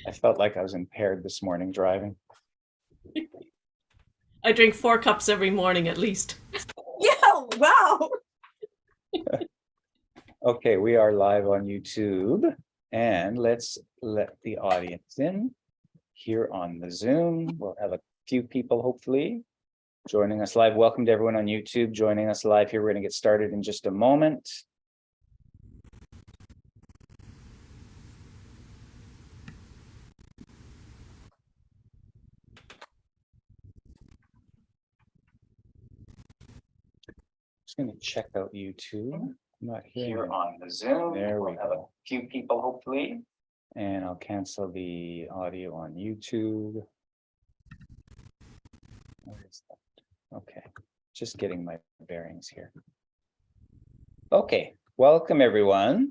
I felt like I was impaired this morning driving. I drink 4 cups every morning at least. Yeah, wow. Okay, we are live on YouTube, and let's let the audience in here on the Zoom. We'll have a few people hopefully joining us live. Welcome to everyone on YouTube joining us live here. We're going to get started in just a moment. Just going to check out YouTube. I'm not here on the Zoom. There we have a few people hopefully, and I'll cancel the audio on YouTube. Where is that? Okay, just getting my bearings here. Okay, welcome everyone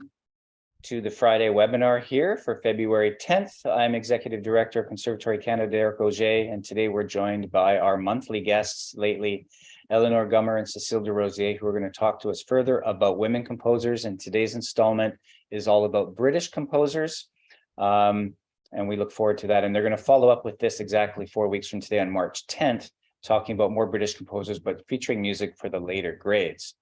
to the Friday webinar here for February 10th. I'm Executive Director of Conservatory Canada, Derek Auger, and today we're joined by our monthly guests lately, Eleanor Gummer and Cecile de Rosier, who are going to talk to us further about women composers. And today's installment is all about British composers. And we look forward to that. And they're going to follow up with this exactly 4 weeks from today on March 10th, talking about more British composers, but featuring music for the later grades.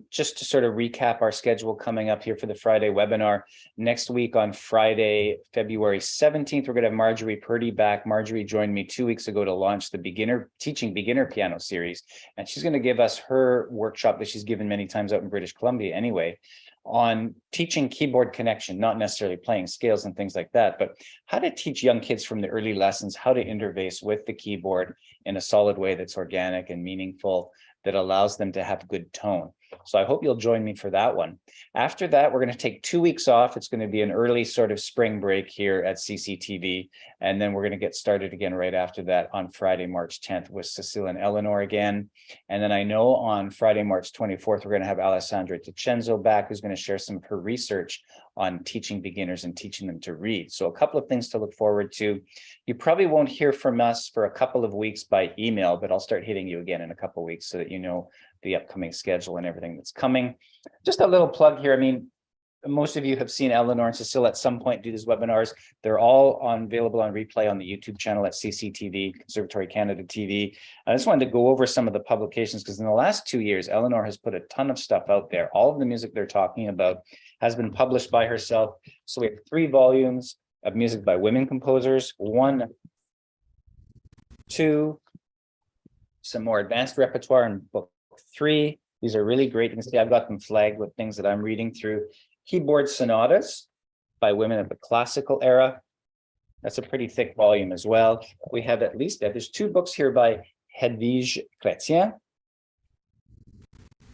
Just to sort of recap our schedule coming up here for the Friday webinar, next week on Friday, February 17th, we're going to have Marjorie Purdy back. Marjorie joined me 2 weeks ago to launch the Teaching Beginner Piano series, and she's going to give us her workshop that she's given many times out in British Columbia anyway, on teaching keyboard connection, not necessarily playing scales and things like that, but how to teach young kids from the early lessons how to interface with the keyboard in a solid way that's organic and meaningful, that allows them to have good tone. So I hope you'll join me for that one. After that, we're going to take 2 weeks off. It's going to be an early sort of spring break here at CCTV. And then we're going to get started again right after that on Friday, March 10th with Cecile and Eleanor again. And then I know on Friday, March 24th, we're going to have Alessandra DiCenzo back, who's going to share some of her research on teaching beginners and teaching them to read. So a couple of things to look forward to. You probably won't hear from us for a couple of weeks by email, but I'll start hitting you again in a couple of weeks so that you know the upcoming schedule and everything that's coming. Just a little plug here. I mean, most of you have seen Eleanor and Cecile at some point do these webinars. They're all available on replay on the YouTube channel at CCTV, Conservatory Canada TV. I just wanted to go over some of the publications because in the last 2 years, Eleanor has put a ton of stuff out there. All of the music they're talking about has been published by herself. So we have 3 volumes of music by women composers, 1, 2, some more advanced repertoire in book 3. These are really great. You can see I've got them flagged with things that I'm reading through. Keyboard sonatas by women of the classical era. That's a pretty thick volume as well. We have at least, there's 2 books here by Hedwige Chrétien.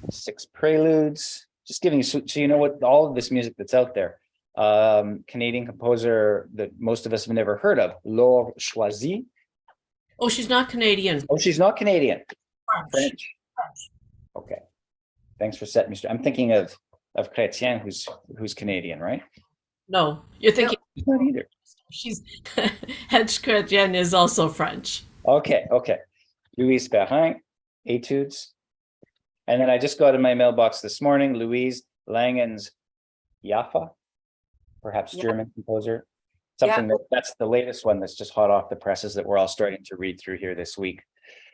6 preludes. Just giving you, so you know what, all of this music that's out there. Canadian composer that most of us have never heard of, Laure Choisy. Oh, she's not Canadian. Oh, she's not Canadian. French. Okay. Thanks for setting me straight. I'm thinking of Chrétien, who's Canadian, right? No, you're thinking. No, she's not either. She's Hedwige Chrétien is also French. Okay. Louise Perrin, Etudes. And then I just got in my mailbox this morning, Louise Langen's Jaffa, perhaps German composer. Something that's the latest one that's just hot off the presses that we're all starting to read through here this week.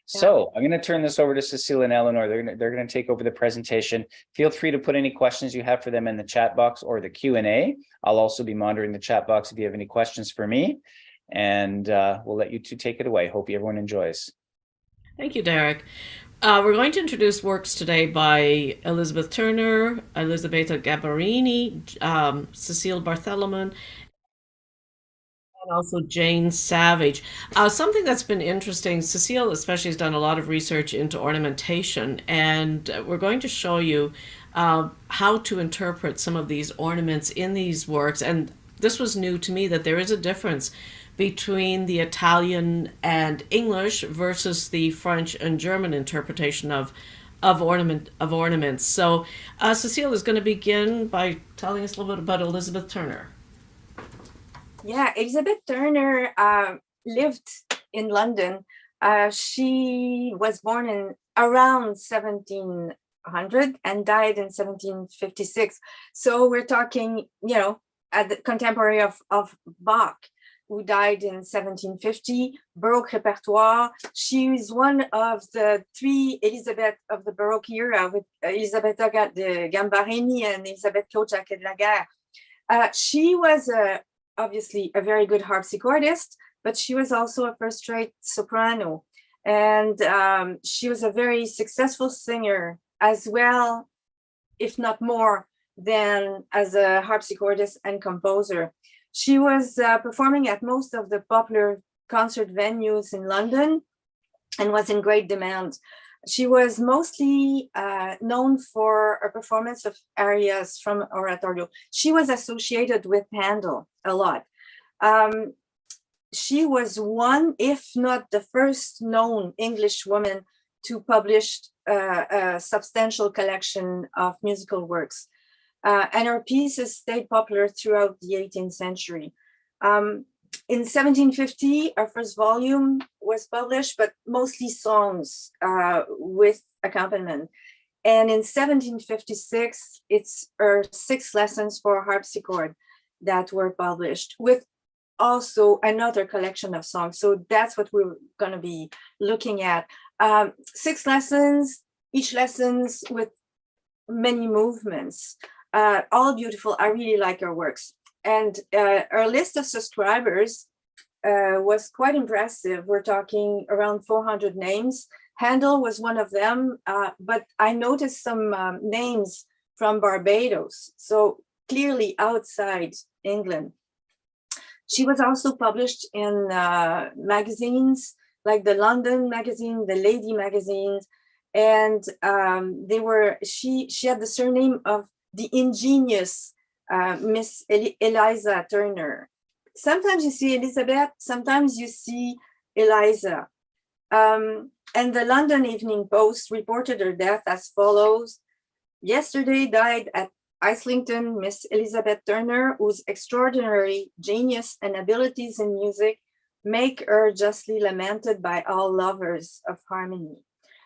So I'm going to turn this over to Cecile and Eleanor. They're going to take over the presentation. Feel free to put any questions you have for them in the chat box or the Q&A. I'll also be monitoring the chat box if you have any questions for me. And we'll let you two take it away. Hope everyone enjoys. Thank you, Derek. We're going to introduce works today by Elizabeth Turner, Elisabetta da Gambarini, Cecile Barthelemon, and also Jane Savage. Something that's been interesting, Cecile especially has done a lot of research into ornamentation, and we're going to show you how to interpret some of these ornaments in these works. And this was new to me, that there is a difference between the Italian and English versus the French and German interpretation of ornaments. So Cecile is going to begin by telling us a little bit about Elizabeth Turner. Yeah, Elizabeth Turner lived in London. She was born in around 1700 and died in 1756. So we're talking, at the contemporary of Bach. who died in 1750, Baroque repertoire. She is one of the three Elisabeth of the Baroque era, with Elisabetta da Gambarini and Elisabeth Claude Jacquet de la Guerre. She was obviously a very good harpsichordist, but she was also a first-rate soprano. And she was a very successful singer as well, if not more, than as a harpsichordist and composer. She was performing at most of the popular concert venues in London and was in great demand. She was mostly known for a performance of arias from oratorio. She was associated with Handel a lot. She was one, if not the first known English woman to publish a substantial collection of musical works. And her pieces stayed popular throughout the 18th century. In 1750, our first volume was published, but mostly songs with accompaniment. And in 1756, it's her 6 lessons for harpsichord that were published, with also another collection of songs. So that's what we're going to be looking at. 6 lessons, each lessons with many movements, all beautiful. I really like her works. And our list of subscribers was quite impressive. We're talking around 400 names. Handel was one of them, but I noticed some names from Barbados, so clearly outside England. She was also published in magazines like the London magazine, the Lady magazines, and she had the surname of the ingenious Miss Eliza Turner. Sometimes you see Elizabeth, sometimes you see Eliza. And the London Evening Post reported her death as follows. Yesterday died at Islington Miss Elisabeth Turner, whose extraordinary genius and abilities in music make her justly lamented by all lovers of harmony.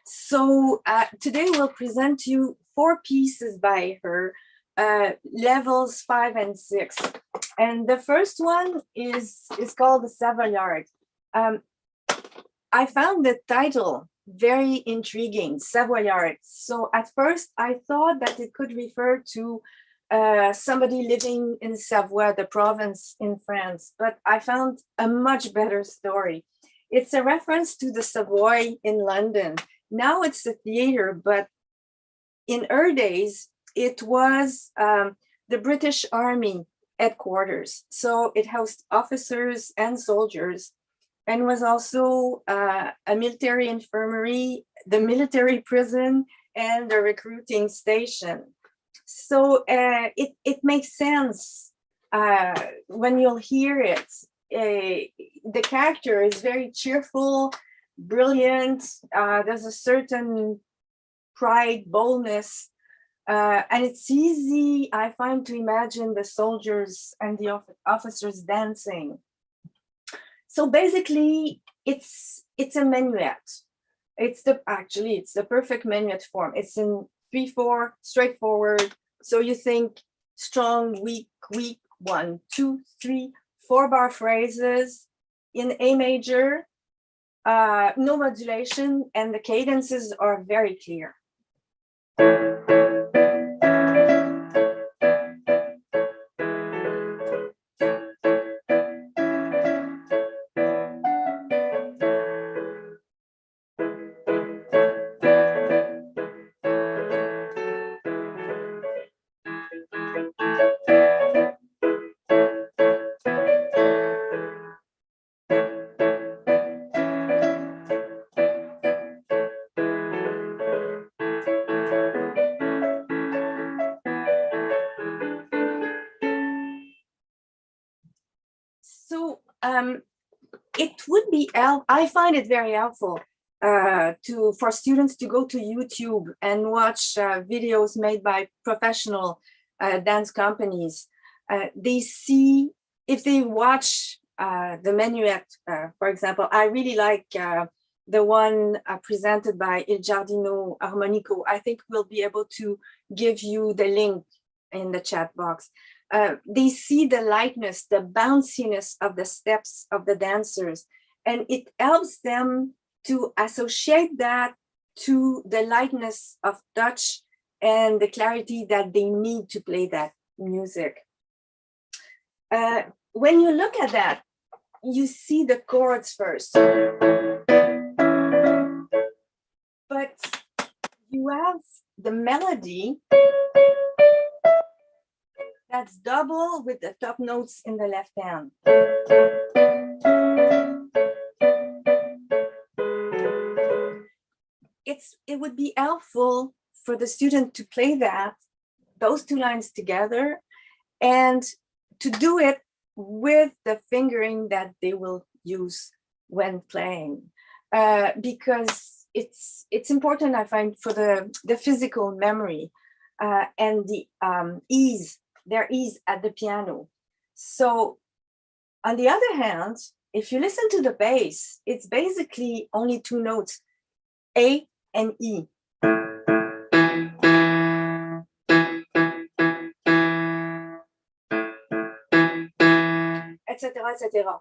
So today we'll present you 4 pieces by her, levels 5 and 6. And the first one is called the Savoyard. I found the title very intriguing, Savoyard. So at first I thought that it could refer to somebody living in Savoie, the province in France, but I found a much better story. It's a reference to the Savoy in London. Now it's a theater, but in her days, it was the British Army headquarters. So it housed officers and soldiers, and was also a military infirmary, the military prison, and the recruiting station. So it makes sense when you'll hear it. The character is very cheerful, brilliant. There's a certain pride, boldness, and it's easy, I find, to imagine the soldiers and the officers dancing. So basically, it's a menuet. It's the perfect menuet form. It's in 3/4, straightforward. So you think strong, weak, 1, 2, 3, 4-bar phrases in A major, no modulation, and the cadences are very clear. So it would be I find it very helpful for students to go to YouTube and watch videos made by professional dance companies. They see, if they watch the Menuet, for example, I really like the one presented by Il Giardino Armonico. I think we'll be able to give you the link in the chat box. They see the lightness, the bounciness of the steps of the dancers, and it helps them to associate that to the lightness of touch and the clarity that they need to play that music. When you look at that, you see the chords first, but you have the melody that's double with the top notes in the left hand. It would be helpful for the student to play those two lines together, and to do it with the fingering that they will use when playing, because it's important, I find, for the physical memory and the their ease at the piano. So on the other hand, if you listen to the bass, it's basically only two notes, A and E. Etc., etc.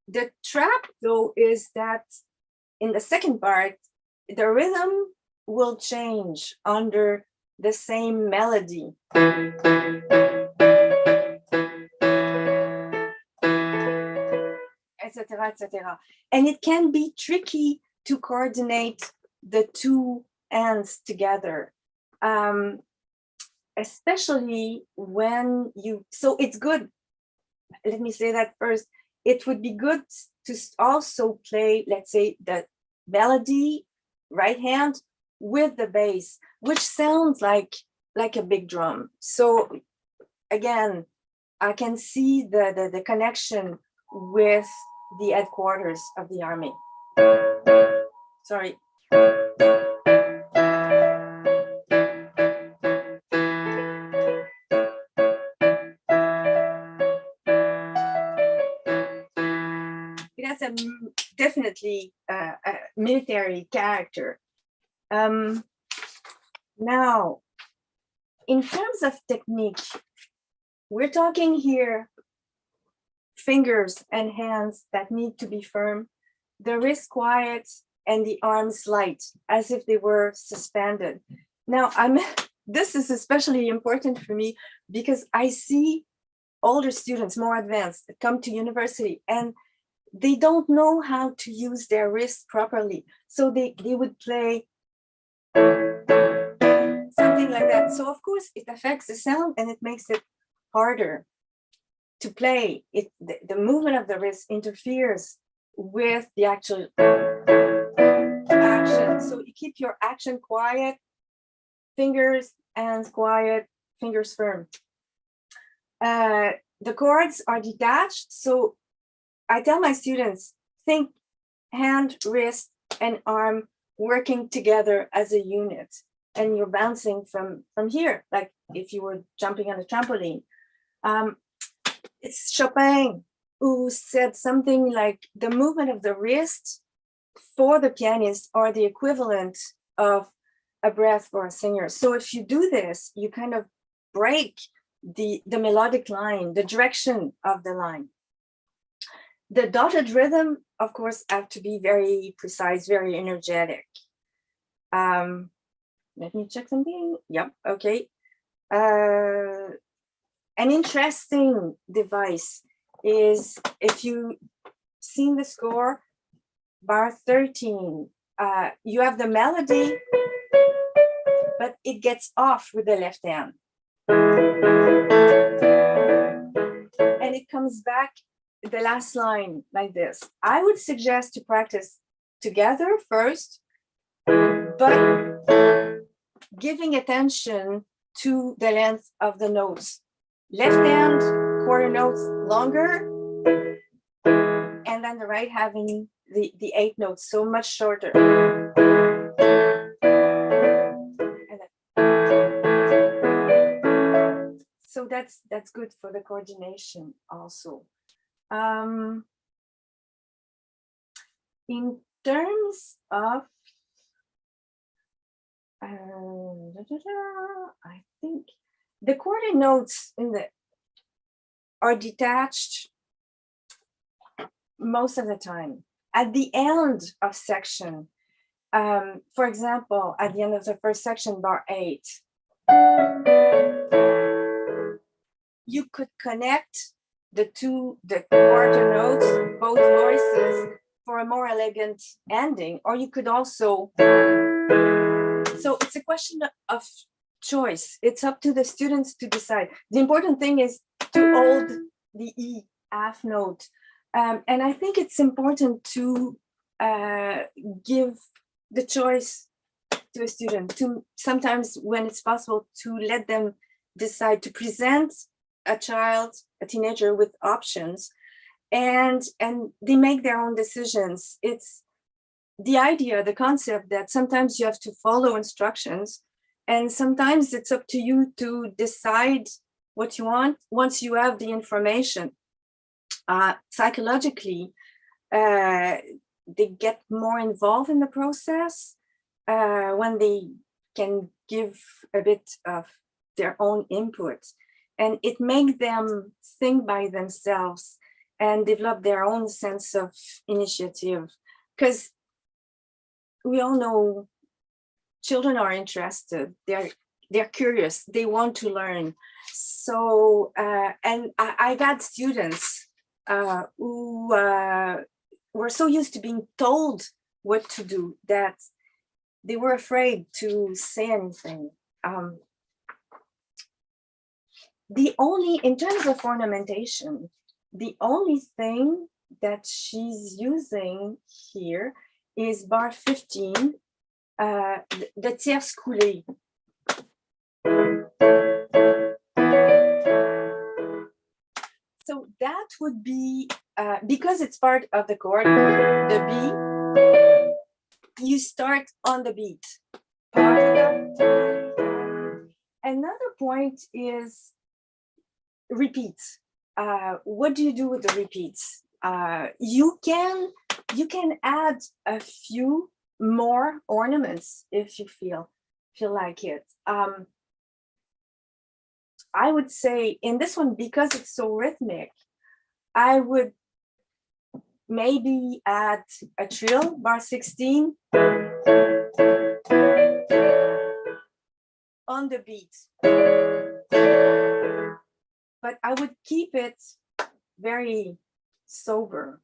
The trap, though, is that in the second part, the rhythm will change under the same melody. Etc., etc. And it can be tricky to coordinate the two hands together, especially when so it's good. Let me say that first. It would be good to also play, let's say, the melody, right hand, with the bass, which sounds like a big drum. So again, I can see the connection with the headquarters of the army. Sorry. It has definitely a military character. Now, in terms of technique, we're talking here fingers and hands that need to be firm, the wrist quiet, and the arms light, as if they were suspended. Now, this is especially important for me because I see older students, more advanced, that come to university and they don't know how to use their wrists properly. So they would play something like that. So of course it affects the sound and it makes it harder to play. The movement of the wrist interferes with the actual action. So you keep your action quiet, fingers, hands quiet, fingers firm. The chords are detached. So I tell my students, think hand, wrist, and arm working together as a unit. And you're bouncing from here, like if you were jumping on a trampoline. It's Chopin who said something like the movement of the wrist for the pianist are the equivalent of a breath for a singer. So if you do this, you kind of break the melodic line, the direction of the line. The dotted rhythm, of course, have to be very precise, very energetic. Let me check something. Yep, okay. An interesting device is, if you've seen the score, bar 13, you have the melody, but it gets off with the left hand. And it comes back the last line like this. I would suggest to practice together first, but giving attention to the length of the notes. Left hand, quarter notes longer, and then the right having the 8 notes, so much shorter. So that's good for the coordination also. In terms of, I think the quarter notes in are detached most of the time. At the end of section, for example, at the end of the first section, bar 8, you could connect the quarter notes, both voices, for a more elegant ending, or you could also, so it's a question of choice. It's up to the students to decide. The important thing is to hold the E half note. And I think it's important to give the choice to a student, to sometimes when it's possible to let them decide, to present a child, a teenager with options, and they make their own decisions. It's the idea, the concept that sometimes you have to follow instructions, and sometimes it's up to you to decide what you want once you have the information. Psychologically, they get more involved in the process when they can give a bit of their own input, and it makes them think by themselves and develop their own sense of initiative, because we all know children are interested, they're curious, they want to learn. So and I've had students who were so used to being told what to do that they were afraid to say anything. In terms of ornamentation, the only thing that she's using here is bar 15, the tierce coulée. So that would be, because it's part of the chord, the B, you start on the beat. Another point is repeats. What do you do with the repeats? You can add a few more ornaments if you feel like it. I would say in this one, because it's so rhythmic, I would maybe add a trill, bar 16, on the beat. But I would keep it very sober.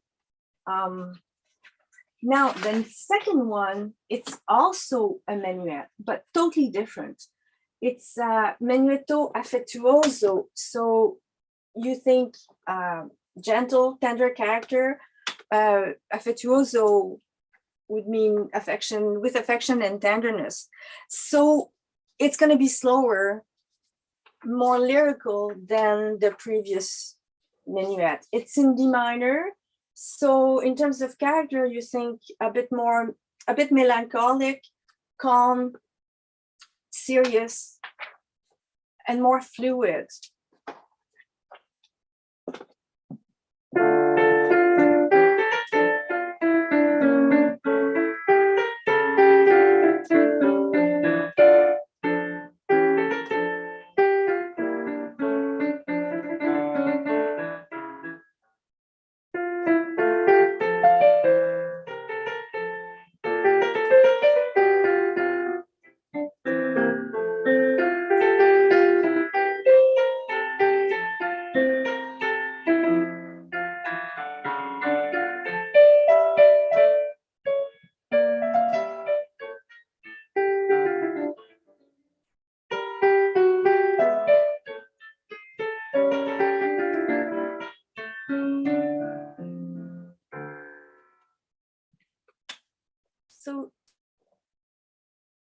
Now, the second one, it's also a menuet, but totally different. It's menuetto affettuoso. So you think gentle, tender character. Affettuoso would mean affection, with affection and tenderness. So it's going to be slower, more lyrical than the previous menuet. It's in D minor. So in terms of character, you think a bit melancholic, calm, serious, and more fluid. So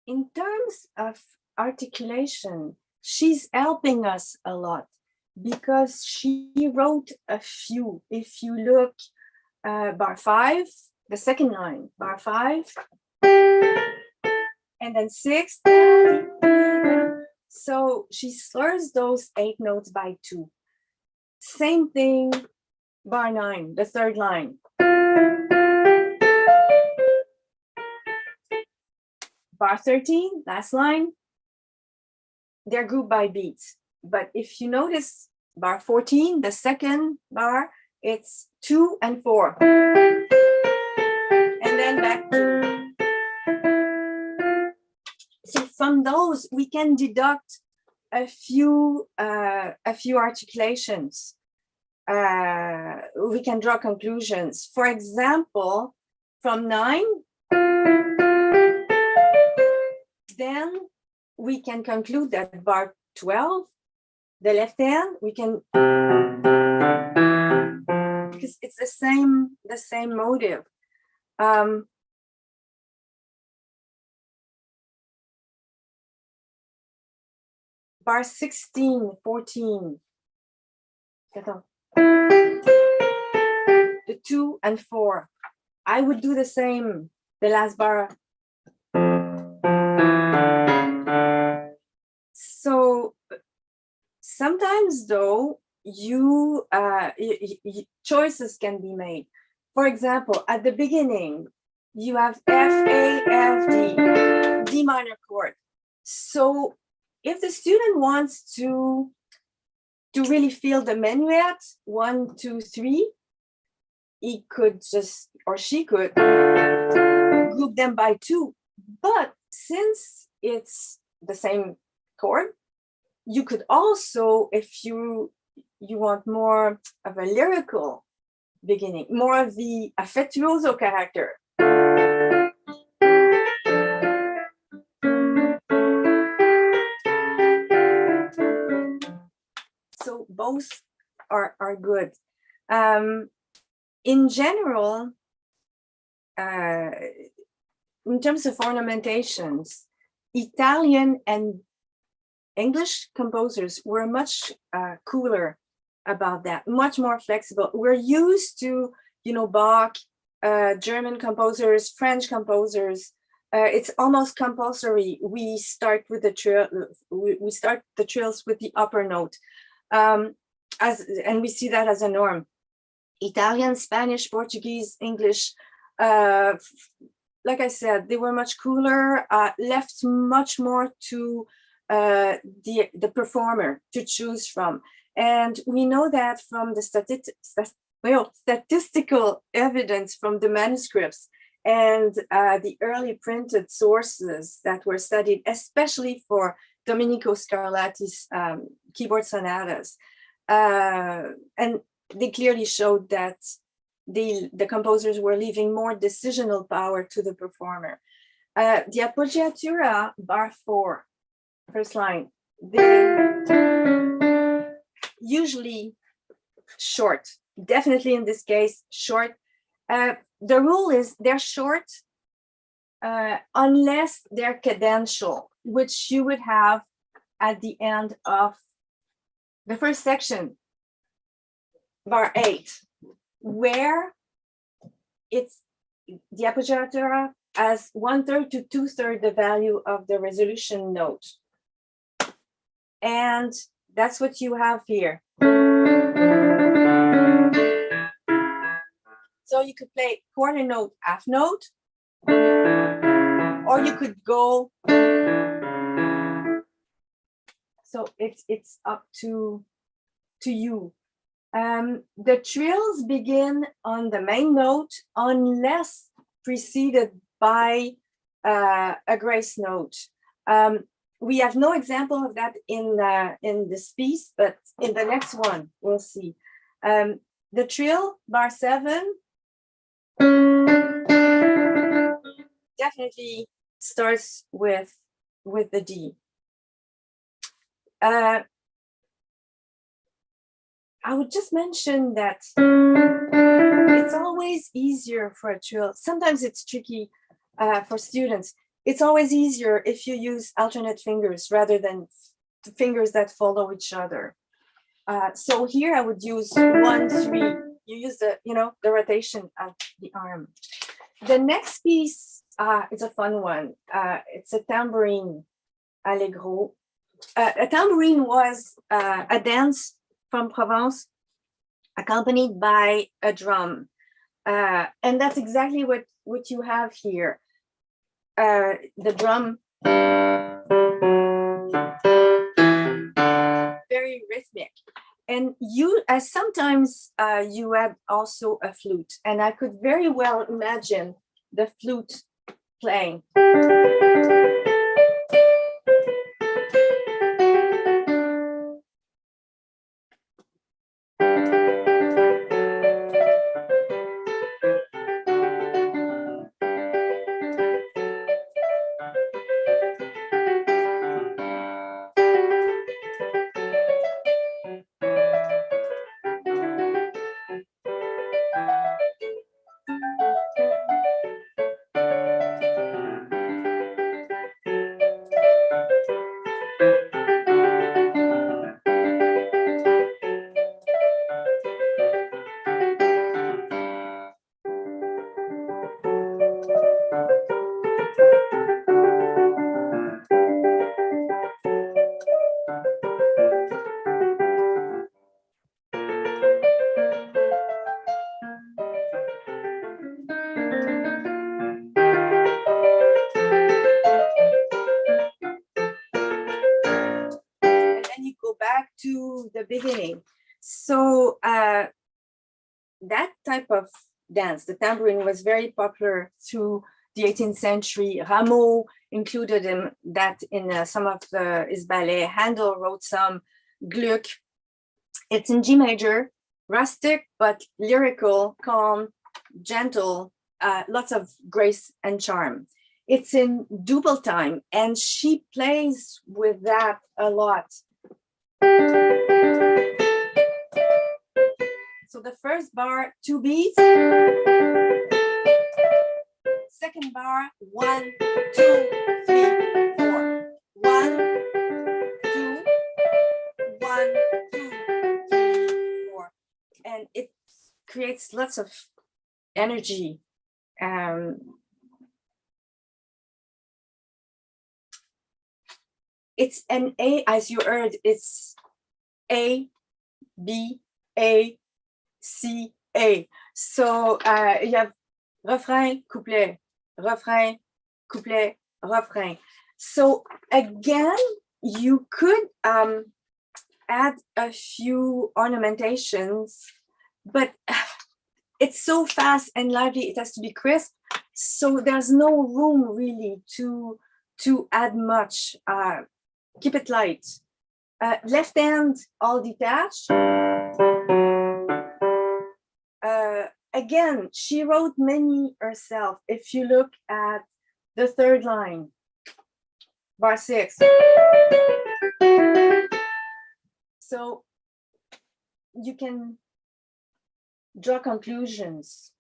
in terms of articulation, she's helping us a lot because she wrote a few. If you look bar 5, the second line, bar 5, and then 6. So she slurs those 8 notes by 2. Same thing, bar 9, the third line. Bar 13, last line, they're grouped by beats. But if you notice bar 14, the second bar, it's 2 and 4. And then back to. So from those, we can deduct a few articulations. We can draw conclusions. For example, from 9, then we can conclude that bar 12, the left hand, we can, because it's the same motive. Bar 16, 14, the 2 and 4. I would do the same, the last bar. So sometimes though, choices can be made. For example, at the beginning, you have F, A, F, D, D minor chord. So if the student wants to really feel the Menuet, 1, 2, 3, he could just, or she could group them by 2. But since it's the same chord, you could also, if you want more of a lyrical beginning, more of the affettuoso character. So both are good. In general, in terms of ornamentations, Italian and English composers were much cooler about that, much more flexible. We're used to, Bach, German composers, French composers. It's almost compulsory. We start with the trill. We start the trills with the upper note, and we see that as a norm. Italian, Spanish, Portuguese, English. Like I said, they were much cooler. Left much more to the performer to choose from. And we know that from the statistical evidence from the manuscripts and the early printed sources that were studied, especially for Domenico Scarlatti's keyboard sonatas. And they clearly showed that the composers were leaving more decisional power to the performer. The appoggiatura, bar 4, first line, they're usually short, definitely in this case, short. The rule is they're short unless they're cadential, which you would have at the end of the first section, bar 8, where it's the appoggiatura as 1/3 to 2/3 the value of the resolution note. And that's what you have here. So you could play quarter note, half note, or you could go. So it's up to you. The trills begin on the main note unless preceded by a grace note. We have no example of that in this piece, but in the next one we'll see. The trill, bar 7, definitely starts with the D. I would just mention that it's always easier for a trill. Sometimes it's tricky for students. It's always easier if you use alternate fingers rather than fingers that follow each other. So here I would use 1, 3. You use the rotation of the arm. The next piece is a fun one. It's a tambourine allegro. A tambourine was a dance from Provence, accompanied by a drum. And that's exactly what you have here. The drum, very rhythmic. And sometimes you had also a flute, and I could very well imagine the flute playing. To the beginning. So that type of dance, the tambourine, was very popular through the 18th century. Rameau included that in some of his ballet. Handel wrote some. Gluck. It's in G major, rustic but lyrical, calm, gentle, lots of grace and charm. It's in double time, and she plays with that a lot. So the first bar, 2 beats. Second bar, 1, 2, 3, 4. 1, 2, 1, 2, 3, 4. And it creates lots of energy. It's an A, as you heard, it's A, B, A, C, A. So you have refrain, couplet, refrain, couplet, refrain. So again, you could add a few ornamentations, but it's so fast and lively, it has to be crisp. So there's no room really to add much. Keep it light. Left hand, all detached. Again, she wrote many herself. If you look at the third line, bar 6. So you can draw conclusions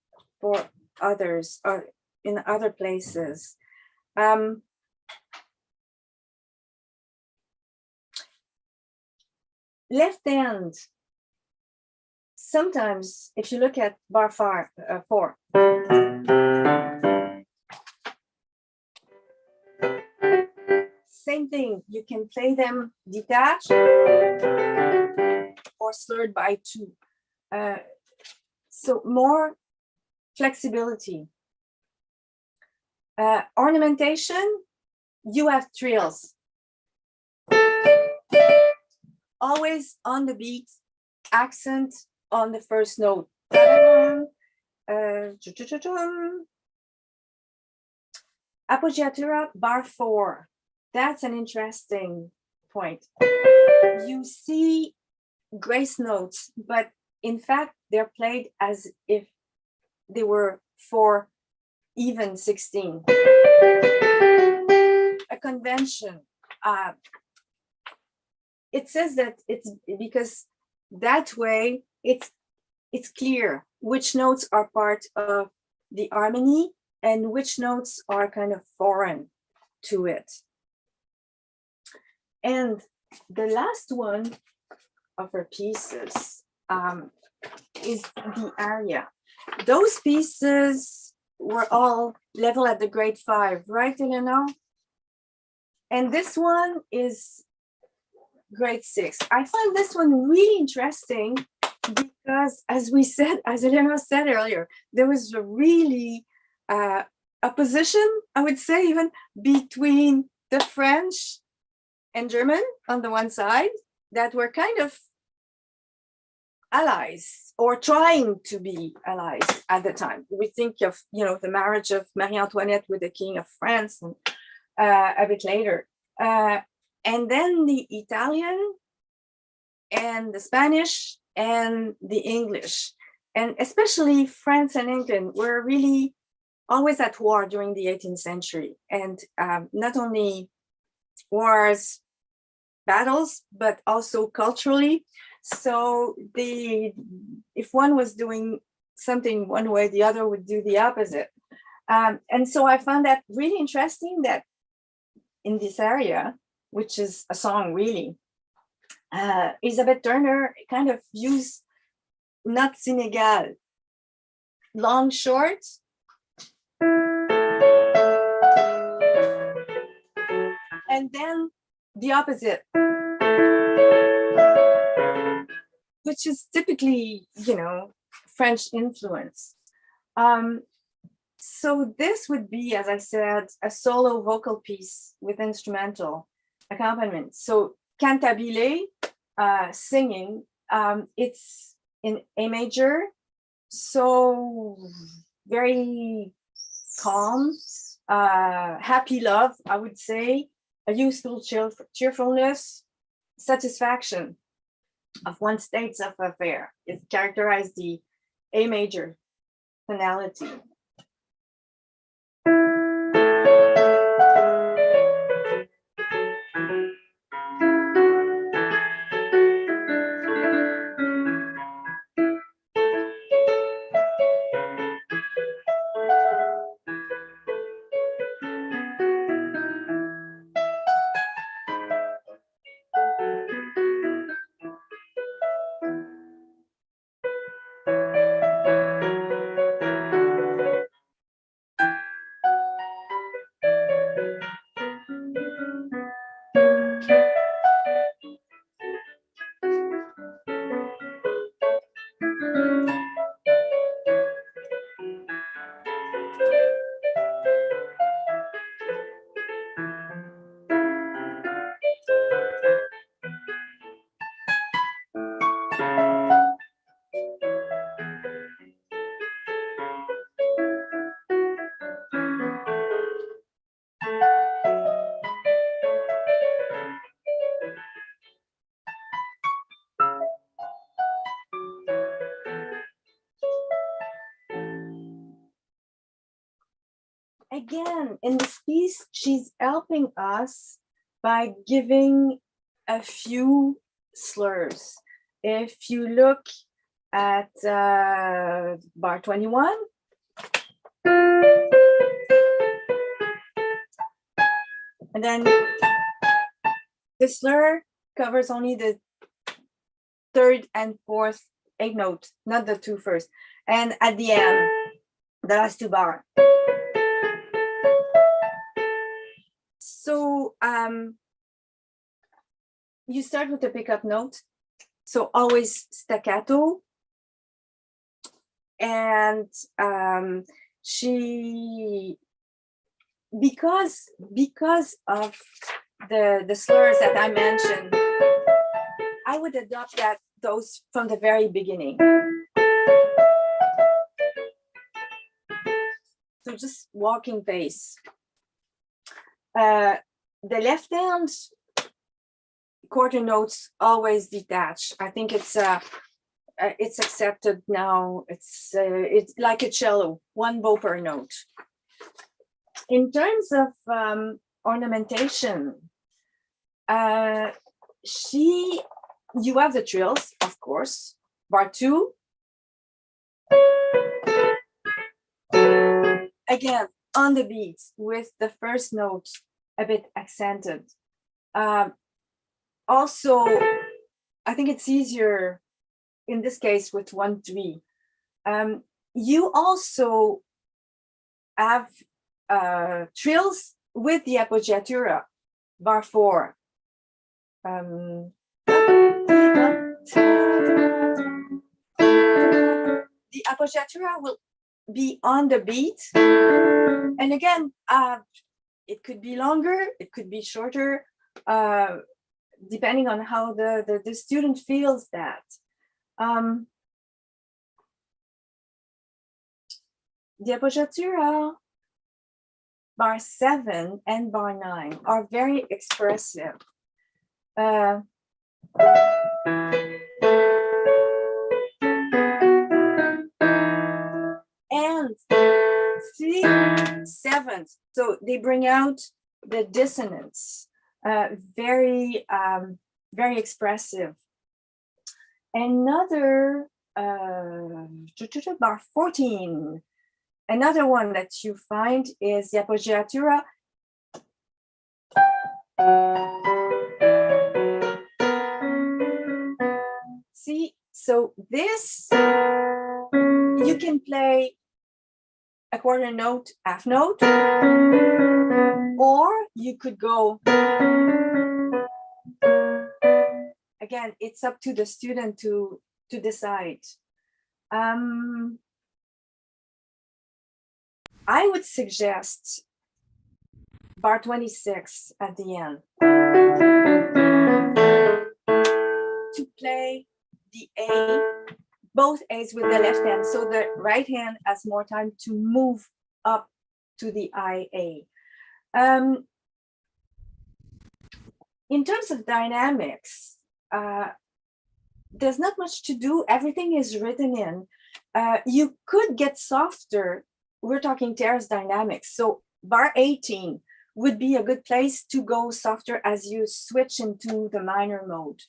for others or in other places. Left hand, sometimes if you look at bar 4, same thing, you can play them detached or slurred by 2. So more flexibility. Ornamentation, you have trills. Always on the beat, accent on the first note. Appoggiatura, bar 4. That's an interesting point. You see grace notes, but in fact, they're played as if they were 4 even 16. A convention. It says that it's because that way it's clear which notes are part of the harmony and which notes are kind of foreign to it. And the last one of her pieces is the aria. Those pieces were all level at the grade 5, right, Eleanor? And this one is grade 6. I find this one really interesting because, as Eleanor said earlier, there was a really opposition, I would say, even between the French and German on the one side that were kind of allies or trying to be allies at the time. We think of, the marriage of Marie Antoinette with the King of France and, a bit later. And then the Italian and the Spanish and the English, and especially France and England were really always at war during the 18th century. And not only wars, battles, but also culturally. So if one was doing something one way, the other would do the opposite. And so I found that really interesting that in this area, which is a song really, Elisabetta Turner kind of used notes inégales, long, short, and then the opposite, which is typically, French influence. So this would be, as I said, a solo vocal piece with instrumental accompaniment. So cantabile, singing, it's in A major, so very calm, happy love, I would say, a useful cheerfulness, satisfaction of one's states of affair. It characterized the A major tonality. Again, in this piece, she's helping us by giving a few slurs. If you look at bar 21, and then the slur covers only the third and fourth eighth note, not the two first. And at the end, the last two bars. So you start with the pickup note, so always staccato, and she, because of the slurs that I mentioned, I would adopt those from the very beginning. So just walking pace. The left hand quarter notes always detached. I think it's accepted now. It's like a cello, one bow per note. In terms of ornamentation, you have the trills, of course. Bar 2. Again, on the beat with the first note a bit accented. Also, I think it's easier in this case with 1-3. You also have trills with the appoggiatura, bar 4. The appoggiatura will be on the beat, and again, it could be longer, it could be shorter, depending on how the student feels that. The appoggiatura bar 7 and bar 9 are very expressive. And C7, so they bring out the dissonance, very expressive. Another bar 14, another one that you find is the appoggiatura see, so this you can play a quarter note, half note, or you could go, again, it's up to the student to decide. I would suggest bar 26 at the end to play the A, both A's with the left hand, so the right hand has more time to move up to the IA. In terms of dynamics, there's not much to do. Everything is written in. You could get softer. We're talking terce dynamics. So bar 18 would be a good place to go softer as you switch into the minor mode.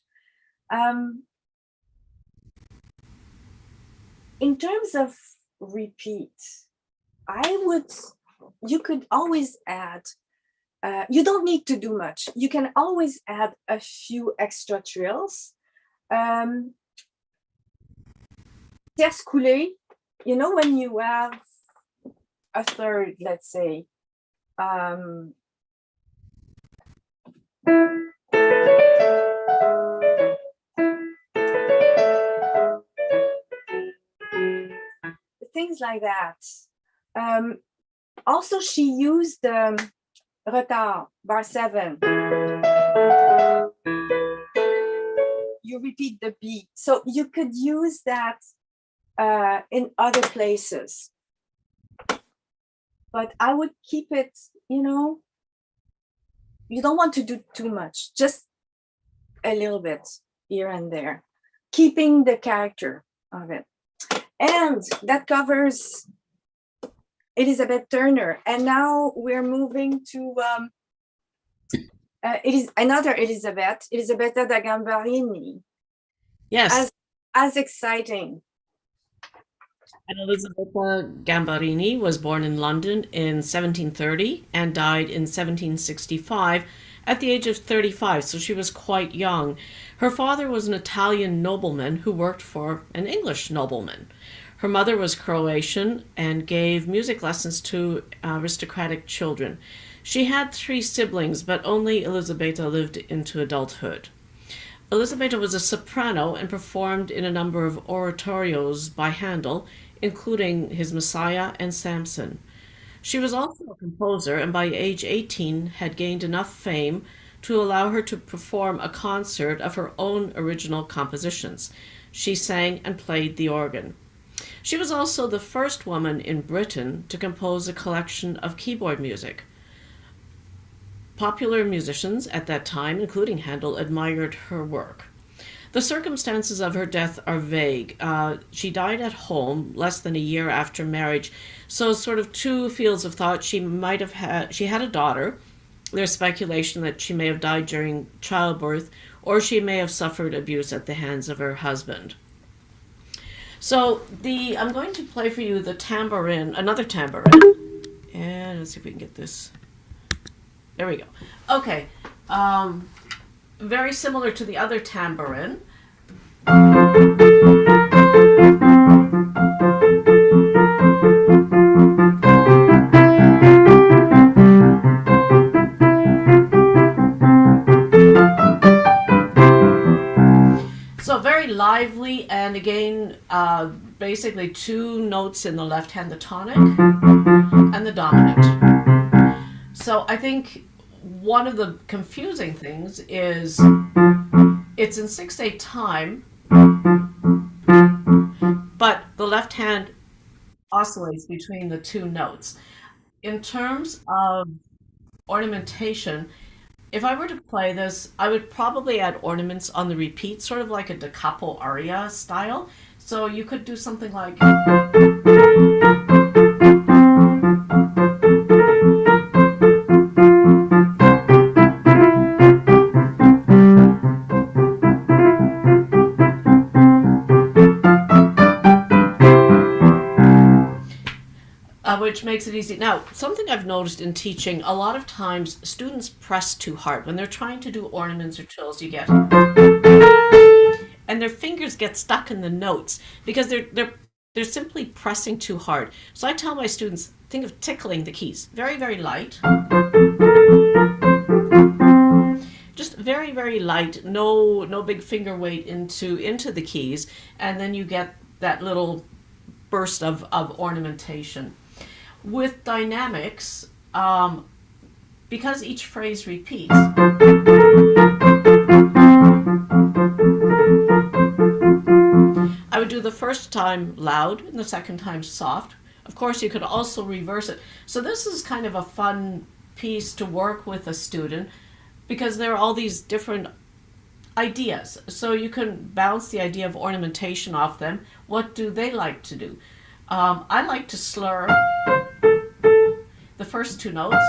In terms of repeat, you could always add, you don't need to do much. You can always add a few extra trills. Tierce coulée, you know, when you have a third, let's say, things like that. Also, she used retard, bar 7. You repeat the beat. So you could use that in other places. But I would keep it, you know, you don't want to do too much, just a little bit here and there, keeping the character of it. And that covers Elisabetta Turner. And now we're moving to, it is another Elisabetta da Gambarini. Yes. As exciting. And Elisabetta Gambarini was born in London in 1730 and died in 1765 at the age of 35, so she was quite young. Her father was an Italian nobleman who worked for an English nobleman. Her mother was Croatian and gave music lessons to aristocratic children. She had 3 siblings, but only Elisabetta lived into adulthood. Elisabetta was a soprano and performed in a number of oratorios by Handel, including his Messiah and Samson. She was also a composer, and by age 18 had gained enough fame to allow her to perform a concert of her own original compositions. She sang and played the organ. She was also the first woman in Britain to compose a collection of keyboard music. Popular musicians at that time, including Handel, admired her work. The circumstances of her death are vague. She died at home less than a year after marriage, so sort of 2 fields of thought. She had a daughter. There's speculation that she may have died during childbirth, or she may have suffered abuse at the hands of her husband. So I'm going to play for you the tambourin, another tambourin, and let's see if we can get this. There we go. Okay. Very similar to the other tambourin. So very lively, and again, basically 2 notes in the left hand, the tonic and the dominant. So I think one of the confusing things is it's in 6/8 time, but the left hand oscillates between the two notes. In terms of ornamentation, if I were to play this, I would probably add ornaments on the repeat, sort of like a da capo aria style. So you could do something like. Which makes it easy. Now, something I've noticed in teaching, a lot of times students press too hard. When they're trying to do ornaments or trills, you get, and their fingers get stuck in the notes because they're simply pressing too hard. So I tell my students, think of tickling the keys. Very, very light. Just very, very light. No big finger weight into the keys, and then you get that little burst of ornamentation. With dynamics, because each phrase repeats, I would do the first time loud and the second time soft. Of course, you could also reverse it. So this is kind of a fun piece to work with a student because there are all these different ideas. So you can bounce the idea of ornamentation off them. What do they like to do? I like to slur the first two notes.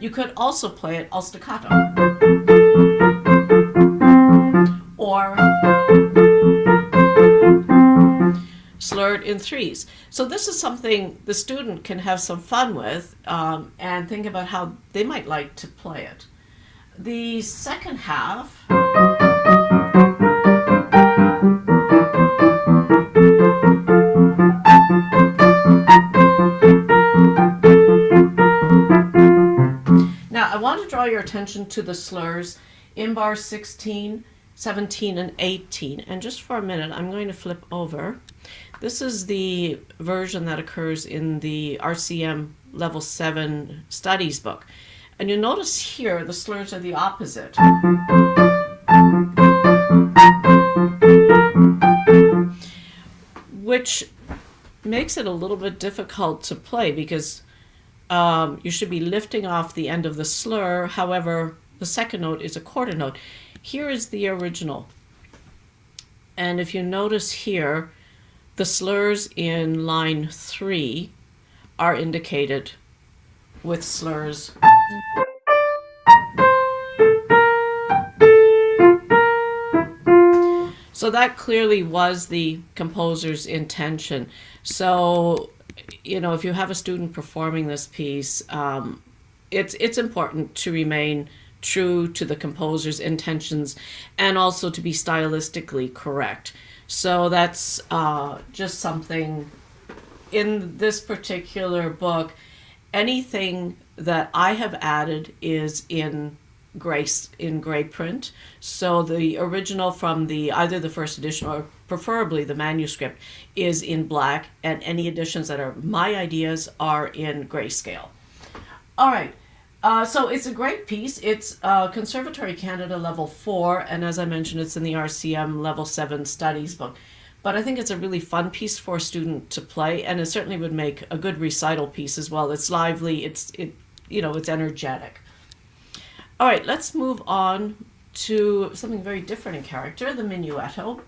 You could also play it all staccato or slurred in threes. So this is something the student can have some fun with and think about how they might like to play it. The second half I want to draw your attention to the slurs in bars 16, 17, and 18. And just for a minute, I'm going to flip over. This is the version that occurs in the RCM Level 7 Studies book. And you'll notice here the slurs are the opposite. Which makes it a little bit difficult to play because you should be lifting off the end of the slur. However, the second note is a quarter note. Here is the original. And if you notice here, the slurs in line 3 are indicated with slurs. So that clearly was the composer's intention. So if you have a student performing this piece, it's important to remain true to the composer's intentions and also to be stylistically correct. So that's just something in this particular book. Anything that I have added is in gray print. So the original from either the first edition or preferably the manuscript is in black, and any editions that are my ideas are in grayscale. All right, so it's a great piece. It's Conservatory Canada Level 4, and as I mentioned, it's in the RCM Level 7 Studies book. But I think it's a really fun piece for a student to play, and it certainly would make a good recital piece as well. It's lively, it's energetic. All right, let's move on to something very different in character, the Menuetto.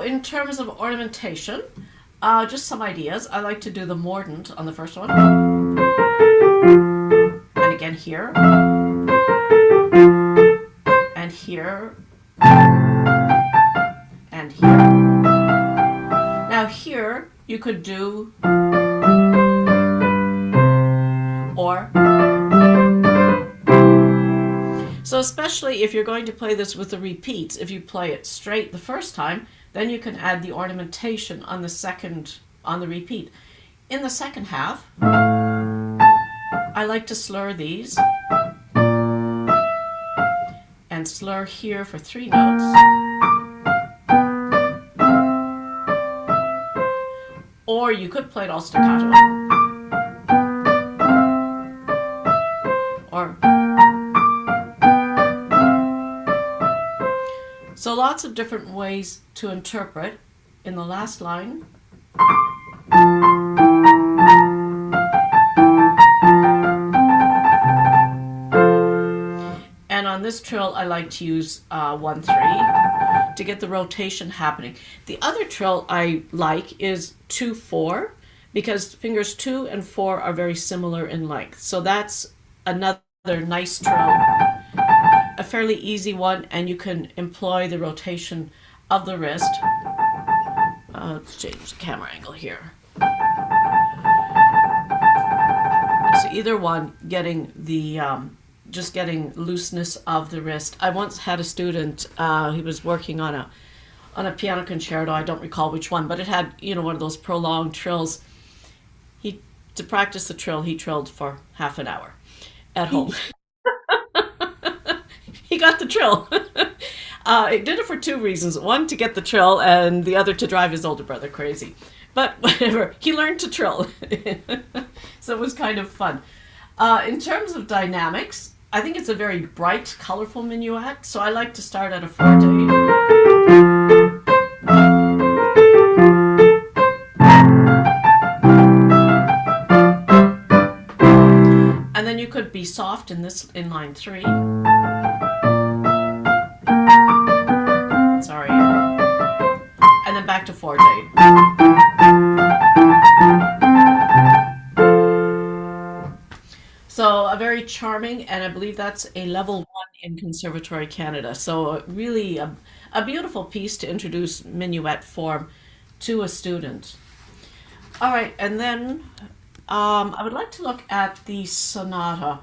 In terms of ornamentation, just some ideas. I like to do the mordant on the first one. And again here. And here. And here. Now here you could do or. So especially if you're going to play this with the repeats, if you play it straight the first time, then you can add the ornamentation on the repeat. In the second half, I like to slur these. slur here for 3 notes. Or you could play it all staccato. Or so lots of different ways to interpret. In the last line, and on this trill I like to use 1-3 to get the rotation happening. The other trill I like is 2-4 because fingers 2 and 4 are very similar in length. So that's another nice trill, a fairly easy one, and you can employ the rotation of the wrist. Let's change the camera angle here. So either one, getting the just getting looseness of the wrist. I once had a student. He was working on a piano concerto. I don't recall which one, but it had one of those prolonged trills. To practice the trill, he trilled for half an hour at home. He got the trill. He did it for 2 reasons. One, to get the trill, and the other, to drive his older brother crazy. But whatever, he learned to trill. So it was kind of fun. In terms of dynamics, I think it's a very bright, colorful minuet. So I like to start at a forte. And then you could be soft in line 3. Sorry. And then back to forte. So a very charming, and I believe that's a level 1 in Conservatory Canada. So really a beautiful piece to introduce minuet form to a student. All right, and then I would like to look at the sonata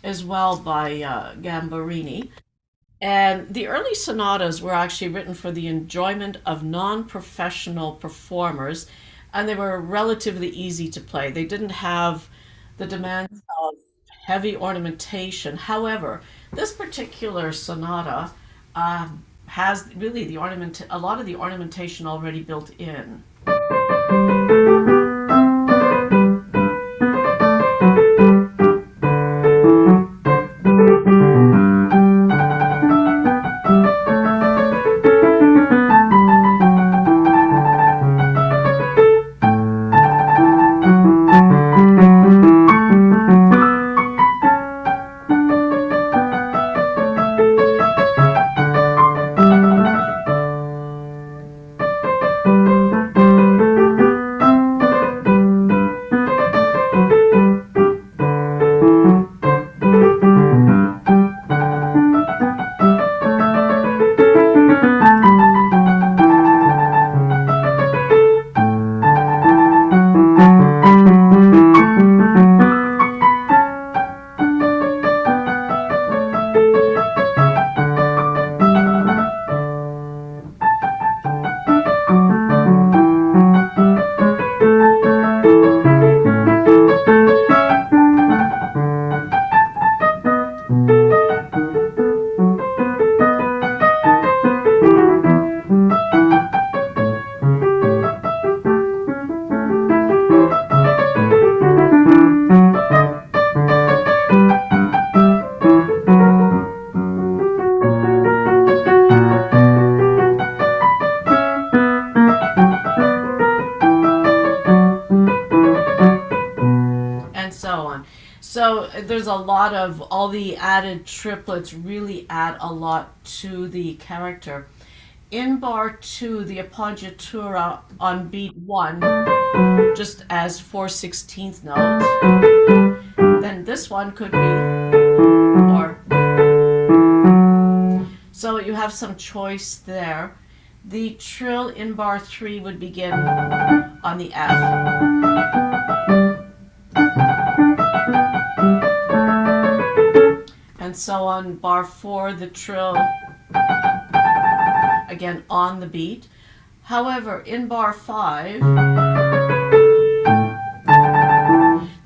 as well by Gambarini. And the early sonatas were actually written for the enjoyment of non-professional performers, and they were relatively easy to play. They didn't have the demands of heavy ornamentation. However, this particular sonata has really a lot of the ornamentation already built in. So there's a lot of, all the added triplets really add a lot to the character. In bar 2, the appoggiatura on beat 1, just as 4/16 notes. Then this one could be or. So you have some choice there. The trill in bar 3 would begin on the F. And so on bar 4, the trill again on the beat. However, in bar 5,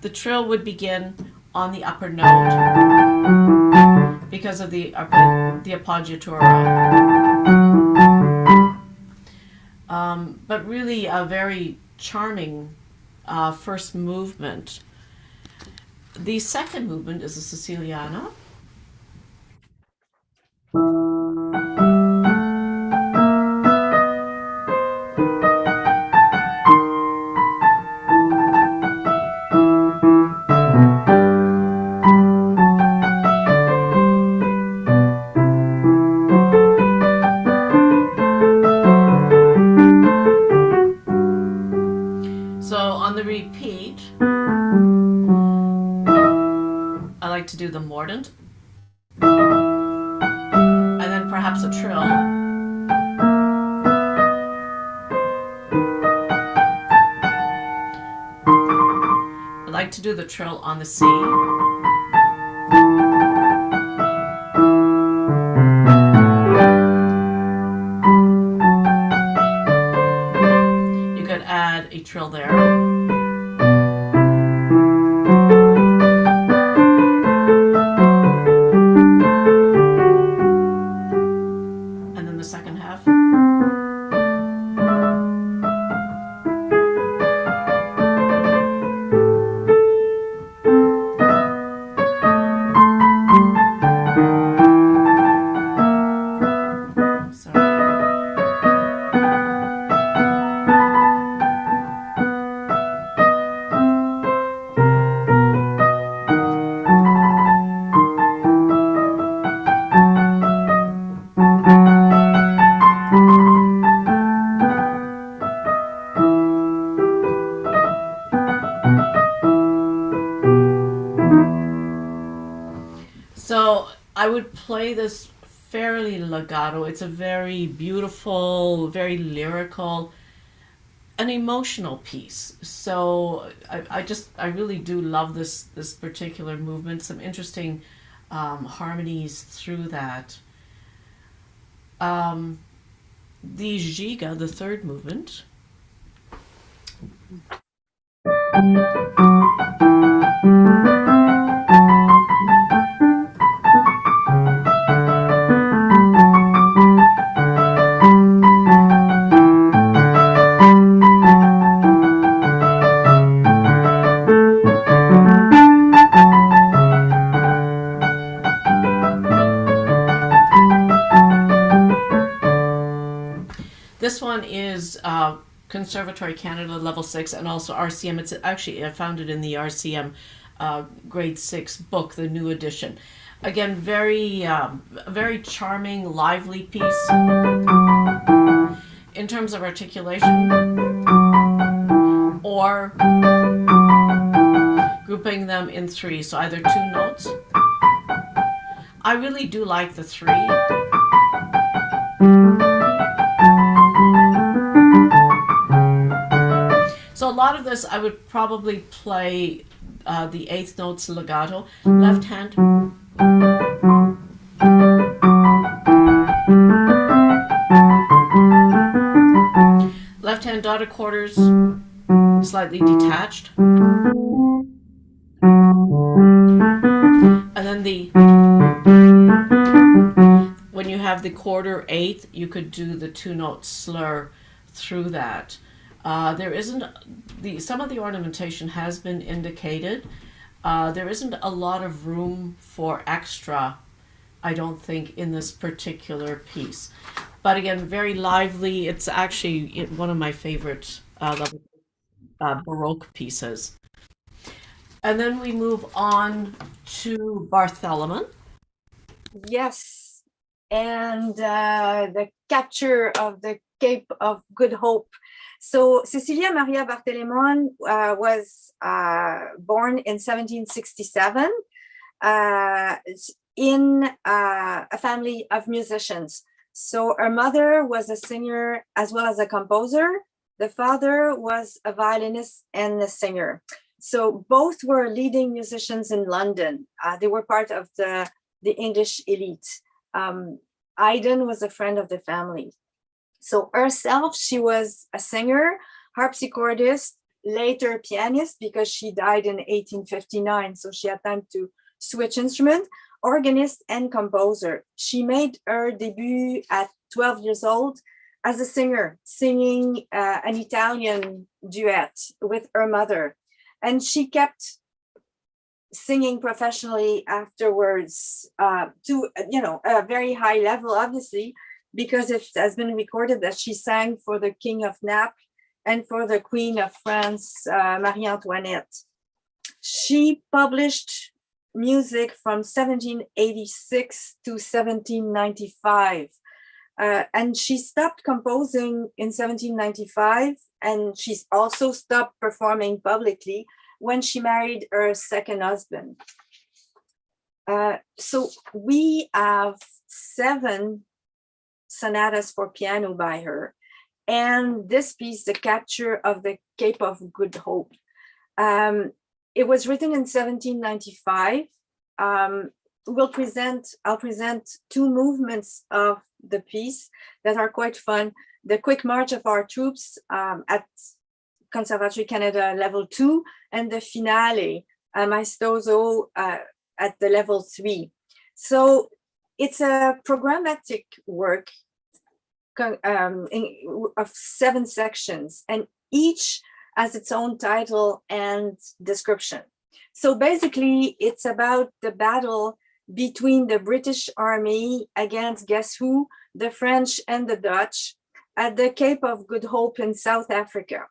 the trill would begin on the upper note because of the appoggiatura. But really a very charming first movement. The second movement is a Siciliana. Repeat, I like to do the mordent and then perhaps a trill. I like to do the trill on the C. You could add a trill there. So I would play this fairly legato. It's a very beautiful, very lyrical, an emotional piece. So I really do love this particular movement. Some interesting harmonies through that. The Giga, the third movement. This one is Conservatory Canada Level 6 and also RCM. It's actually found it in the RCM Grade 6 book, the new edition. Again, very charming, lively piece. In terms of articulation or grouping them in three, so either two notes. I really do like the three. So a lot of this I would probably play the eighth notes legato, left hand. Left hand dotted quarters, slightly detached. And then when you have the quarter eighth, you could do the two note slur through that. There isn't some of the ornamentation has been indicated. There isn't a lot of room for extra, I don't think, in this particular piece. But again, very lively. It's actually one of my favorite Baroque pieces. And then we move on to Barthélémon. Yes, and the capture of the Cape of Good Hope. So Cecilia Maria Barthelemon was born in 1767 in a family of musicians. So her mother was a singer as well as a composer. The father was a violinist and a singer. So both were leading musicians in London. They were part of the English elite. Haydn was a friend of the family. So herself, she was a singer, harpsichordist, later pianist, because she died in 1859. So she had time to switch instrument. organist and composer. She made her debut at 12 years old as a singer, singing an Italian duet with her mother. And she kept singing professionally afterwards to, a very high level, obviously, because it has been recorded that she sang for the King of Naples and for the Queen of France, Marie Antoinette. She published music from 1786 to 1795. And she stopped composing in 1795, and she's also stopped performing publicly when she married her second husband. So we have 7 sonatas for piano by her. And this piece, The Capture of the Cape of Good Hope, it was written in 1795. I'll present 2 movements of the piece that are quite fun. The Quick March of Our Troops at Conservatory Canada level 2, and the Finale, Maestoso, at the level 3. So it's a programmatic work of 7 sections, and each has its own title and description. So basically, it's about the battle between the British Army against, guess who, the French and the Dutch, at the Cape of Good Hope in South Africa.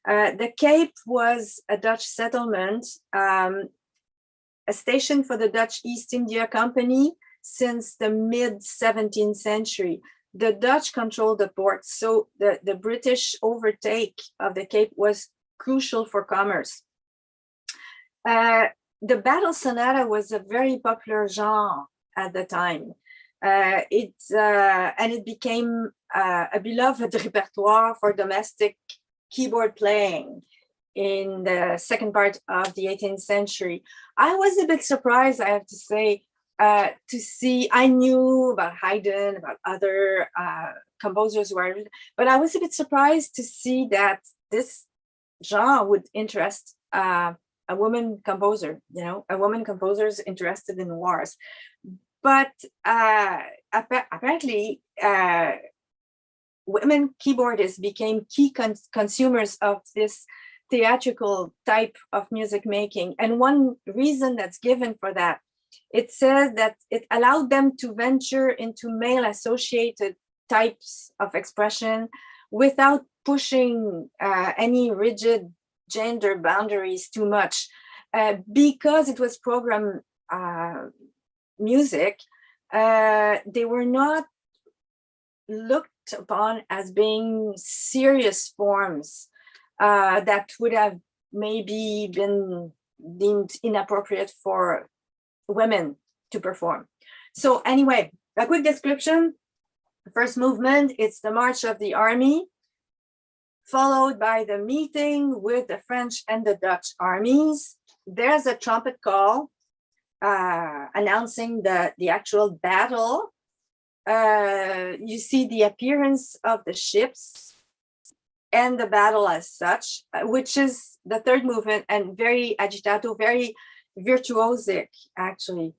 The Cape was a Dutch settlement, a station for the Dutch East India Company since the mid-17th century. The Dutch controlled the port, so the British overtake of the Cape was crucial for commerce. The battle sonata was a very popular genre at the time. And it became a beloved repertoire for domestic keyboard playing in the second part of the 18th century. I was a bit surprised, I have to say, to see, I knew about Haydn, about other composers who are, but I was a bit surprised to see that this genre would interest a woman composer, a woman composer is interested in wars. But apparently, women keyboardists became key consumers of this theatrical type of music making. And one reason that's given for that, it says that it allowed them to venture into male-associated types of expression without pushing any rigid gender boundaries too much, because it was program music. They were not looked upon as being serious forms that would have maybe been deemed inappropriate for women to perform. So anyway, a quick description. The first movement, it's the March of the Army, followed by the meeting with the French and the Dutch armies. There's a trumpet call announcing the actual battle. You see the appearance of the ships and the battle as such, which is the third movement, and very agitato, very virtuosic, actually,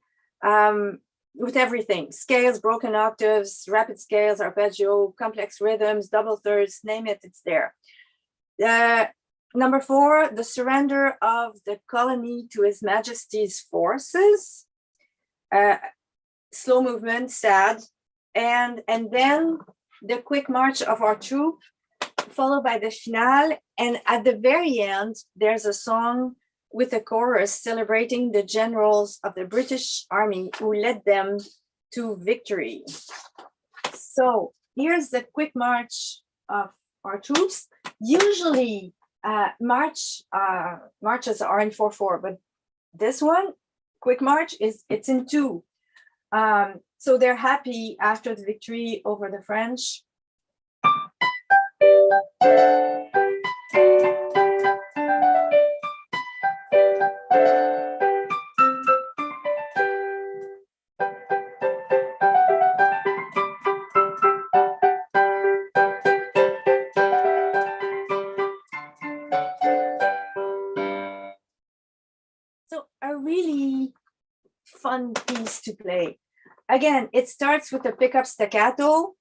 with everything: scales, broken octaves, rapid scales, arpeggio, complex rhythms, double thirds, name it, it's there. Number 4, the surrender of the colony to His Majesty's forces. Slow movement, sad, and then the quick march of our troop, followed by the finale, and at the very end, there's a song with a chorus celebrating the generals of the British Army who led them to victory. So here's the quick march of our troops. Usually marches are in 4/4, but this one, quick march, it's in 2. So they're happy after the victory over the French. fun piece to play. Again, it starts with a pickup staccato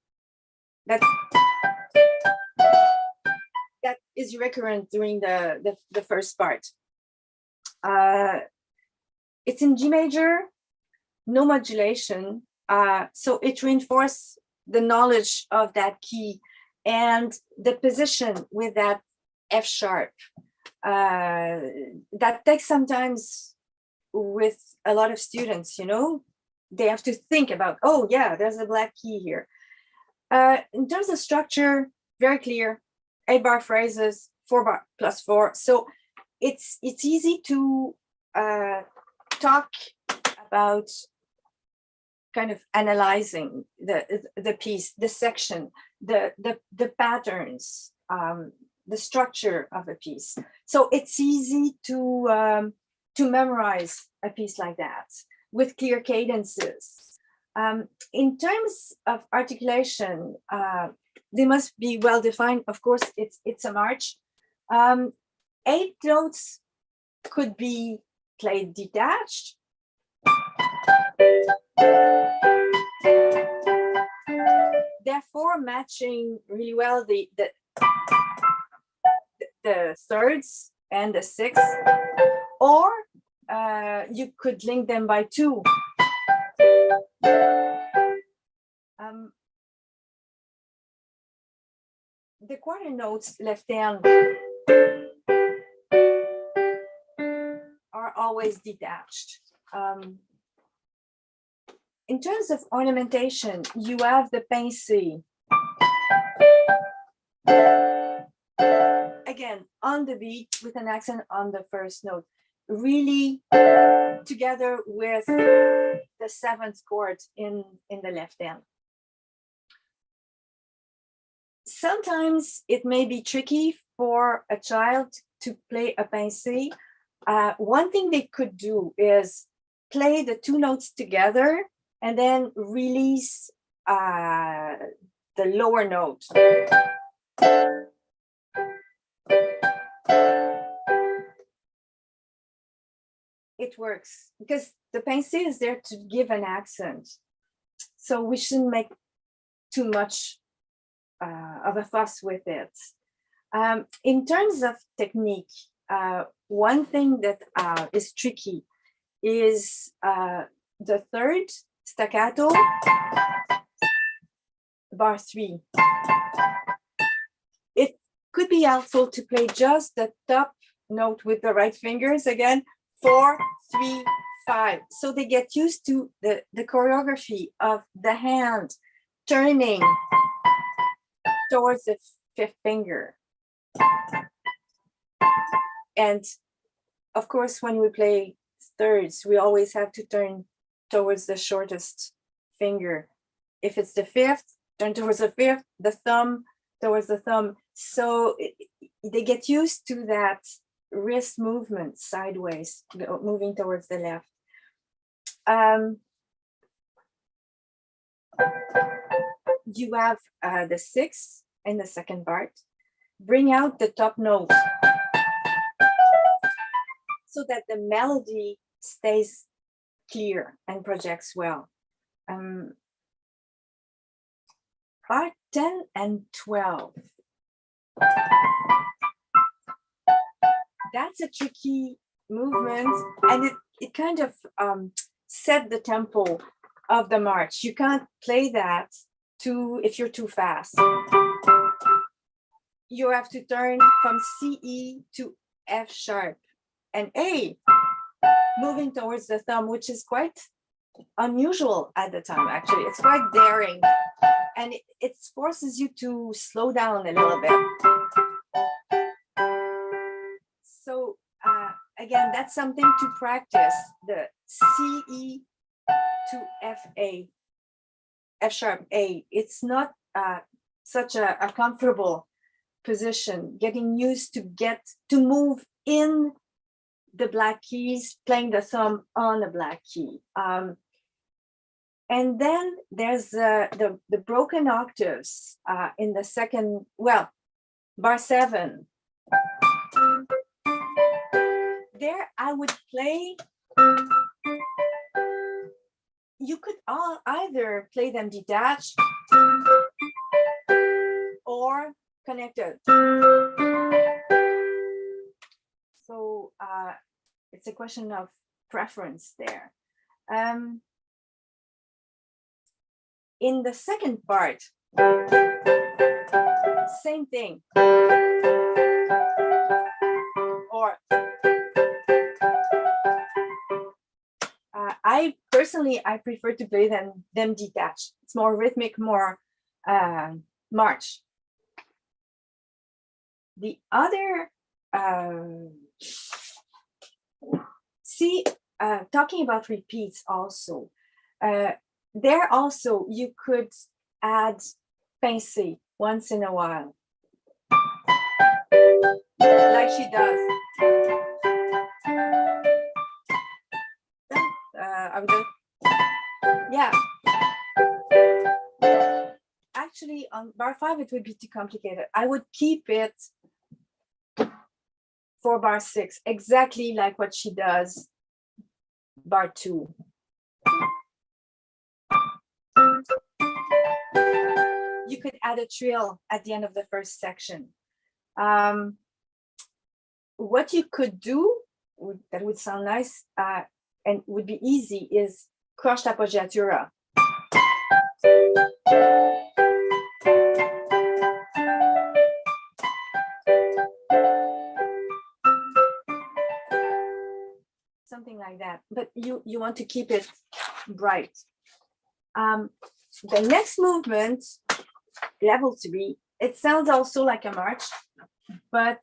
that is recurrent during the first part. It's in G major, no modulation, so it reinforces the knowledge of that key and the position with that F sharp. That takes sometimes with a lot of students, you know, they have to think about, oh yeah, there's a black key here. In terms of structure, very clear, 8-bar phrases, 4-bar plus 4. So it's easy to talk about kind of analyzing the piece, the section, the patterns, the structure of a piece. So it's easy to memorize a piece like that with clear cadences. In terms of articulation, they must be well defined. Of course, it's a march. 8 notes could be played detached. Therefore, matching really well the thirds and the sixths, or you could link them by 2. The quarter notes left hand are always detached. In terms of ornamentation, you have the pincé. Again, on the beat with an accent on the first note, really together with the 7th chord in the left hand. Sometimes it may be tricky for a child to play a pincé. One thing they could do is play the 2 notes together and then release the lower note. It works because the pincé is there to give an accent. So we shouldn't make too much of a fuss with it. In terms of technique, one thing that is tricky is the 3rd staccato, bar 3. It could be helpful to play just the top note with the right fingers again, 4, 3, 5. So they get used to the choreography of the hand turning towards the 5th finger. And of course, when we play thirds, we always have to turn towards the shortest finger. If it's the 5th, turn towards the 5th, the thumb towards the thumb. So they get used to that wrist movement sideways, moving towards the left. You have the 6th and the 2nd part. Bring out the top note so that the melody stays clear and projects well. Part 10 and 12. That's a tricky movement, and it kind of set the tempo of the march. You can't play that if you're too fast. You have to turn from CE to F sharp and A, moving towards the thumb, which is quite unusual at the time, actually. It's quite daring, and it forces you to slow down a little bit. So again, that's something to practice, the CE to FA, F sharp A. It's not such a comfortable position, getting used to move in the black keys, playing the thumb on a black key. And then there's the broken octaves in the second, well, bar 7. There I would play you could either play them detached or connected. So it's a question of preference there. In the second part, same thing. Or I personally prefer to play them detached. It's more rhythmic, more march. The other talking about repeats also. There also you could add pincé once in a while, like she does. Yeah. Actually, on bar 5 it would be too complicated. I would keep it for bar 6, exactly like what she does bar 2. You could add a trill at the end of the first section. What you could do, that would sound nice and would be easy, is crushed appoggiatura. Something like that, but you want to keep it bright. The next movement, level 3, it sounds also like a march, but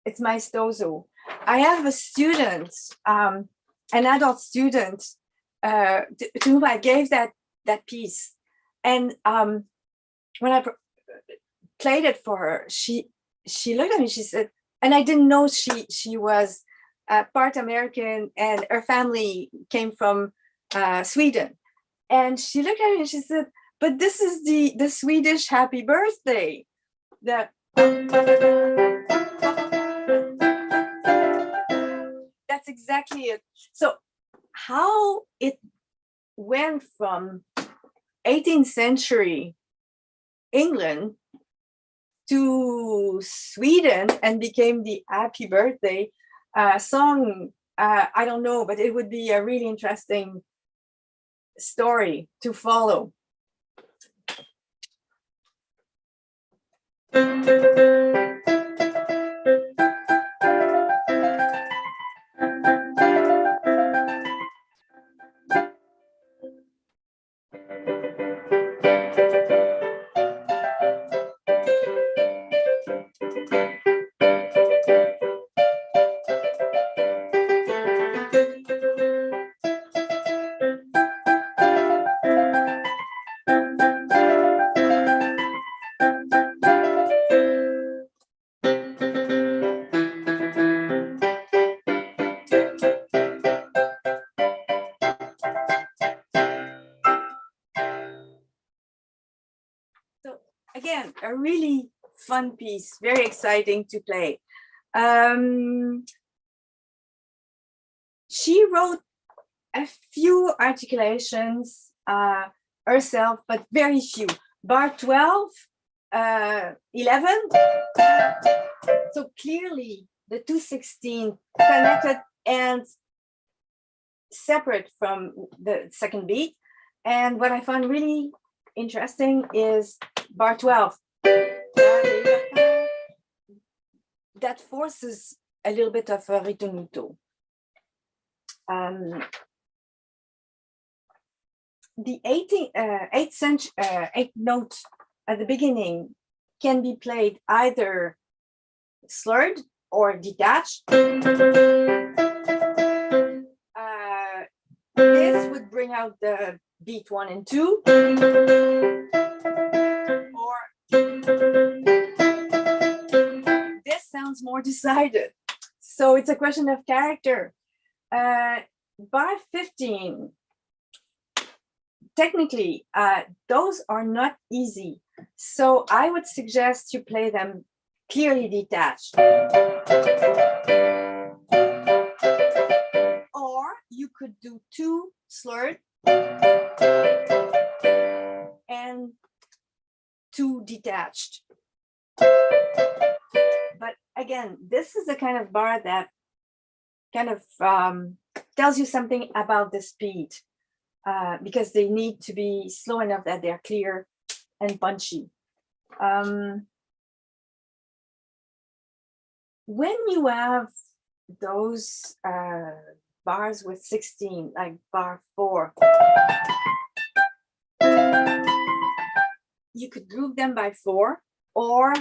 it's maestoso. I have a student, an adult student, to whom I gave that piece, and when I played it for her, she looked at me. She said, and I didn't know she was part American, and her family came from Sweden. And she looked at me and she said, "But this is the Swedish happy birthday." That's exactly it. So how it went from 18th century England to Sweden and became the happy birthday song, I don't know, but it would be a really interesting story to follow. Again, a really fun piece, very exciting to play. She wrote a few articulations herself, but very few. Bar 12, 11. So clearly the 2/16 connected and separate from the second beat. And what I found really interesting is bar 12. That forces a little bit of a ritornito. The 8th note at the beginning can be played either slurred or detached. This would bring out the beat 1 and 2, or this sounds more decided. So it's a question of character. Bar 15, technically, those are not easy. So I would suggest you play them clearly detached. Or you could do 2 slurred and 2 detached. But again, this is the kind of bar that kind of tells you something about the speed, because they need to be slow enough that they're clear and punchy. When you have those bars with 16, like bar 4, you could group them by 4, or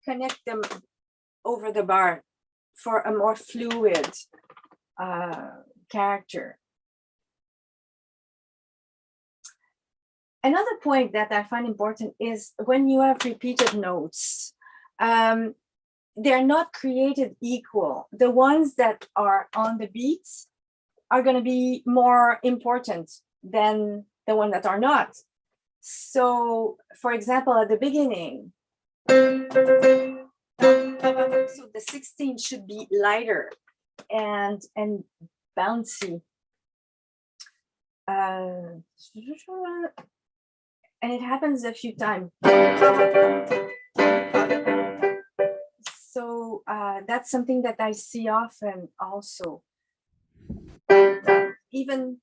connect them over the bar for a more fluid character. Another point that I find important is when you have repeated notes, they're not created equal. The ones that are on the beats are going to be more important than the ones that are not. So, for example, at the beginning, so the 16 should be lighter and bouncy. And it happens a few times. So that's something that I see often also. Even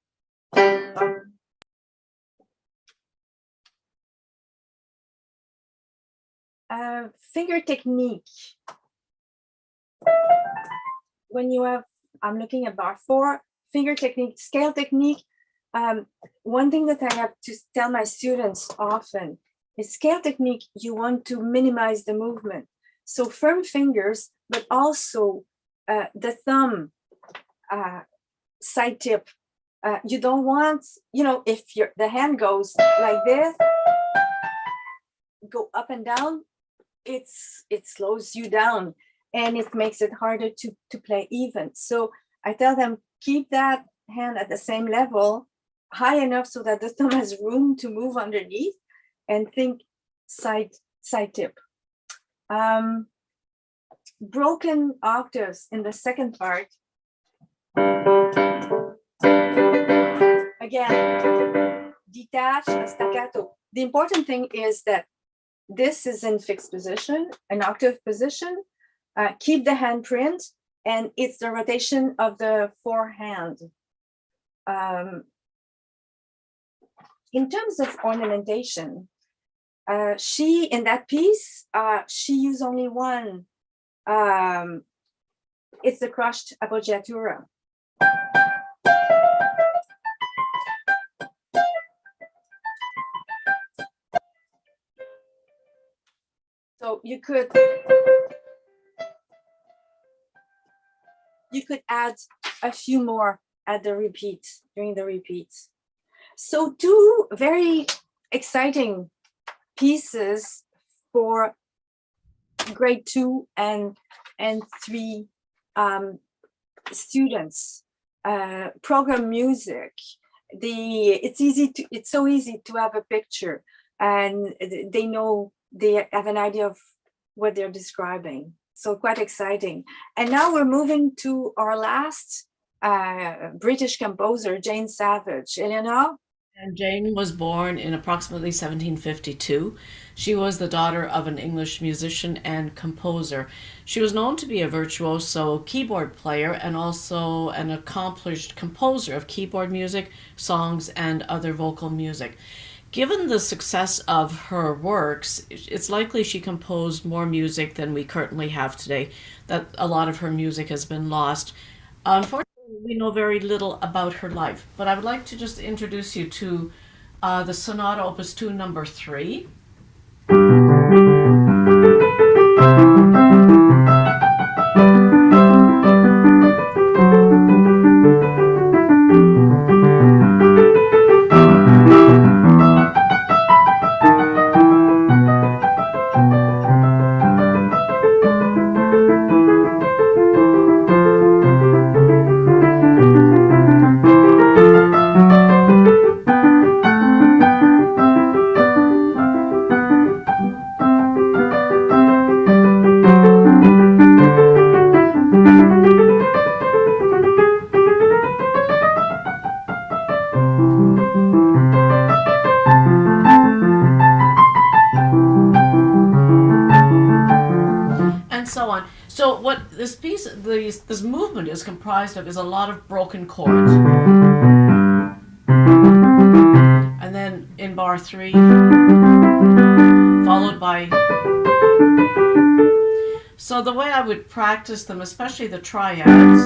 finger technique. When you have, I'm looking at bar 4, finger technique, scale technique. One thing that I have to tell my students often is scale technique, you want to minimize the movement. So firm fingers, but also the thumb, side tip. You don't want, if the hand goes like this, go up and down, it slows you down and it makes it harder to play even. So I tell them, keep that hand at the same level, high enough so that the thumb has room to move underneath, and think side tip. Broken octaves in the second part. Again, detach a staccato. The important thing is that this is in fixed position, an octave position. Keep the handprint, and it's the rotation of the forehand. In terms of ornamentation, she, in that piece, she used only one. It's the crushed appoggiatura. So you could add a few more at the repeats, during the repeats. So 2 very exciting pieces for grade 2 and 3 students. Program music. It's so easy to have a picture, and they have an idea of what they're describing. So quite exciting. And now we're moving to our last British composer, Jane Savage. Eleanor? And Jane was born in approximately 1752. She was the daughter of an English musician and composer. She was known to be a virtuoso keyboard player and also an accomplished composer of keyboard music, songs, and other vocal music. Given the success of her works, it's likely she composed more music than we currently have today, that a lot of her music has been lost. Unfortunately, we know very little about her life, but I would like to just introduce you to the Sonata Opus 2 number 3. this piece, this movement is comprised of is a lot of broken chords. And then in bar 3, followed by. So the way I would practice them, especially the triads,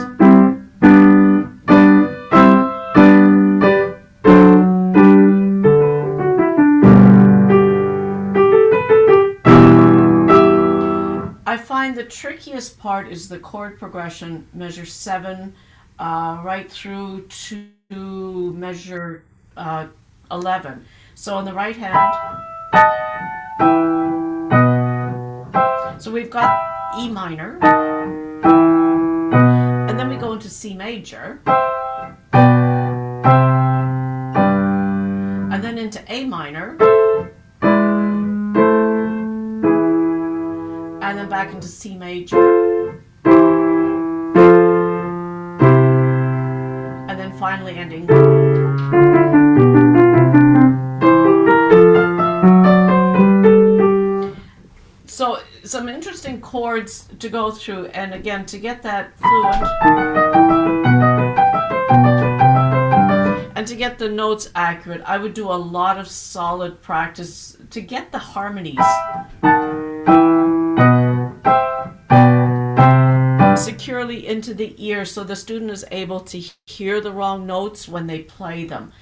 I find the trickiest part is the chord progression, measure 7, right through to measure 11. So on the right hand, so we've got E minor, and then we go into C major, and then into A minor, and then back into C major, and then finally ending. So some interesting chords to go through, and again, to get that fluent and to get the notes accurate, I would do a lot of solid practice to get the harmonies securely into the ear so the student is able to hear the wrong notes when they play them.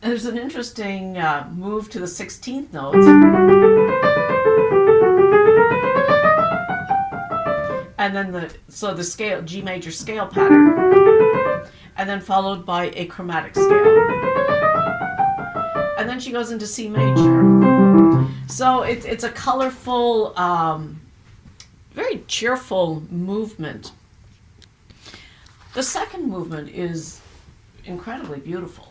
There's an interesting move to the 16th notes. And then the scale, G major scale pattern, and then followed by a chromatic scale. And then she goes into C major. So it's a colorful, very cheerful movement. The second movement is incredibly beautiful.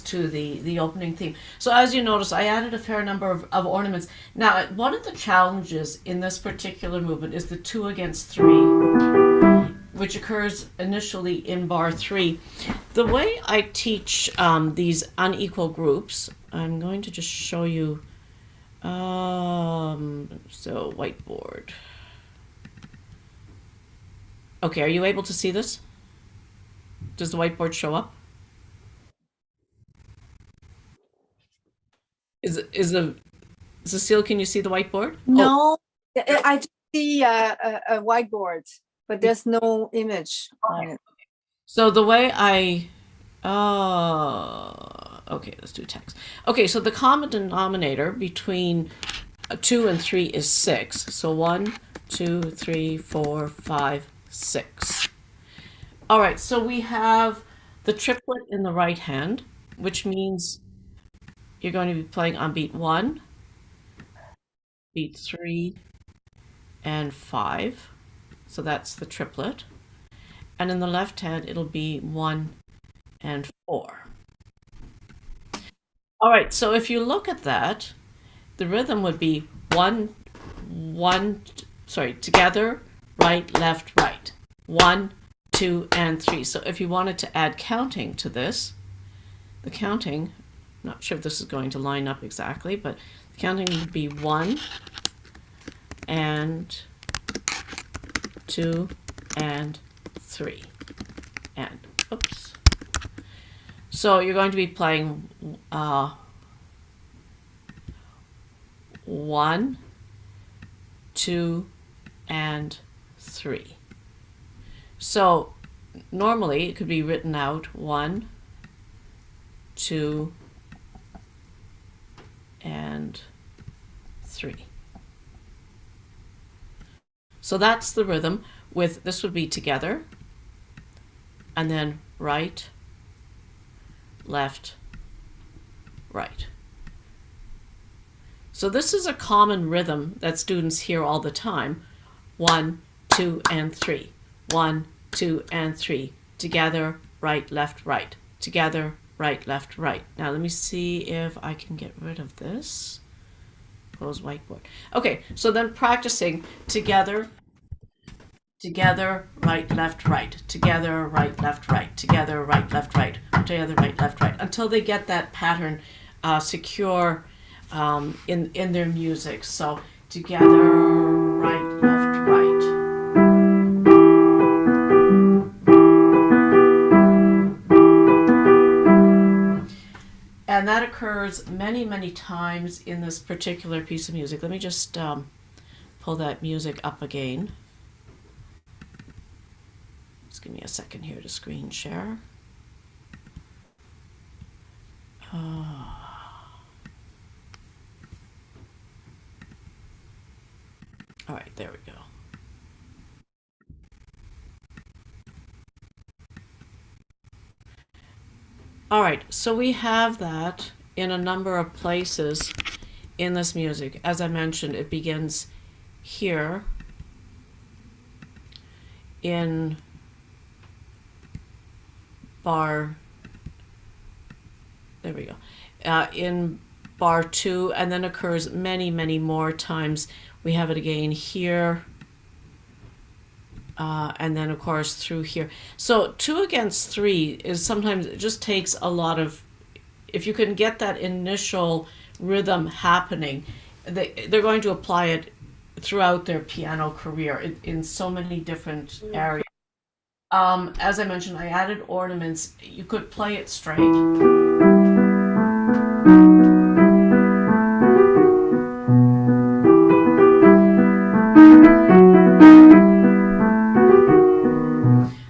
To the opening theme. So as you notice, I added a fair number of ornaments. Now, one of the challenges in this particular movement is the 2 against 3, which occurs initially in bar 3. The way I teach these unequal groups, I'm going to just show you, so whiteboard. Okay, are you able to see this? Does the whiteboard show up? Cecile, can you see the whiteboard? No, I just see a whiteboard, but there's no image on it. So the way okay, let's do text. Okay, so the common denominator between 2 and 3 is 6. So 1, 2, 3, 4, 5, 6. All right, so we have the triplet in the right hand, which means you're going to be playing on beat 1, beat 3, and 5. So that's the triplet. And in the left hand, it'll be 1 and 4. All right, so if you look at that, the rhythm would be 1, 1, together, right, left, right. 1, 2, and 3. So if you wanted to add counting to this, the counting Not sure if this is going to line up exactly, but the counting would be 1 and 2 and 3 and oops. So you're going to be playing 1, 2, and 3. So normally it could be written out 1, 2, and 3. So that's the rhythm. With this would be together, and then right, left, right. So this is a common rhythm that students hear all the time. 1, 2, and 3. 1, 2, and 3. Together, right, left, right. Together, right, left, right. Now let me see if I can get rid of this. Close whiteboard. Okay, so then practicing together, together, right, left, right. Together, right, left, right. Together, right, left, right. Together, right, left, right. Until they get that pattern secure in their music. So together, right, left, right. And that occurs many, many times in this particular piece of music. Let me just pull that music up again. Just give me a second here to screen share. All right, there we go. All right, so we have that in a number of places in this music. As I mentioned, it begins here in bar, there we go, in bar 2, and then occurs many, many more times. We have it again here, and then of course through here. So 2 against 3 is sometimes, it just takes a lot of, if you can get that initial rhythm happening, they're going to apply it throughout their piano career in so many different areas. As I mentioned, I added ornaments. You could play it straight.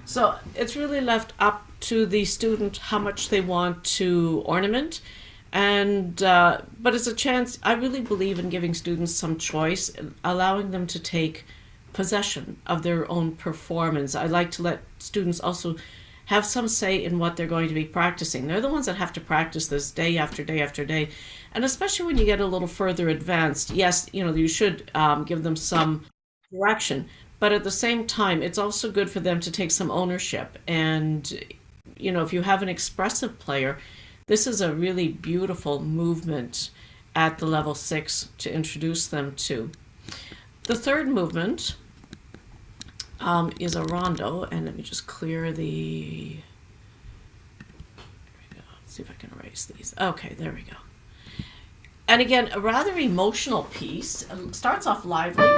So it's really left up to the student how much they want to ornament. And but it's a chance. I really believe in giving students some choice, allowing them to take possession of their own performance. I like to let students also have some say in what they're going to be practicing. They're the ones that have to practice this day after day after day. And especially when you get a little further advanced, yes, you know, you should give them some direction. But at the same time, it's also good for them to take some ownership. And, you know, if you have an expressive player, this is a really beautiful movement at the level 6 to introduce them to. The third movement is a rondo, and let me just clear the, there we go. Let's see if I can erase these. Okay, there we go. And again, a rather emotional piece. It starts off lively.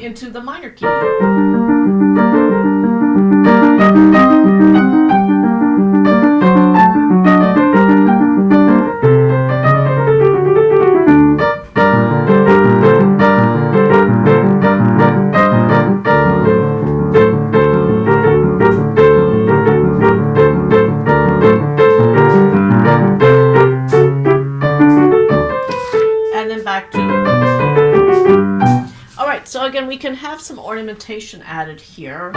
Into the minor key. And then back to, all right, so again, we can have some ornamentation added here.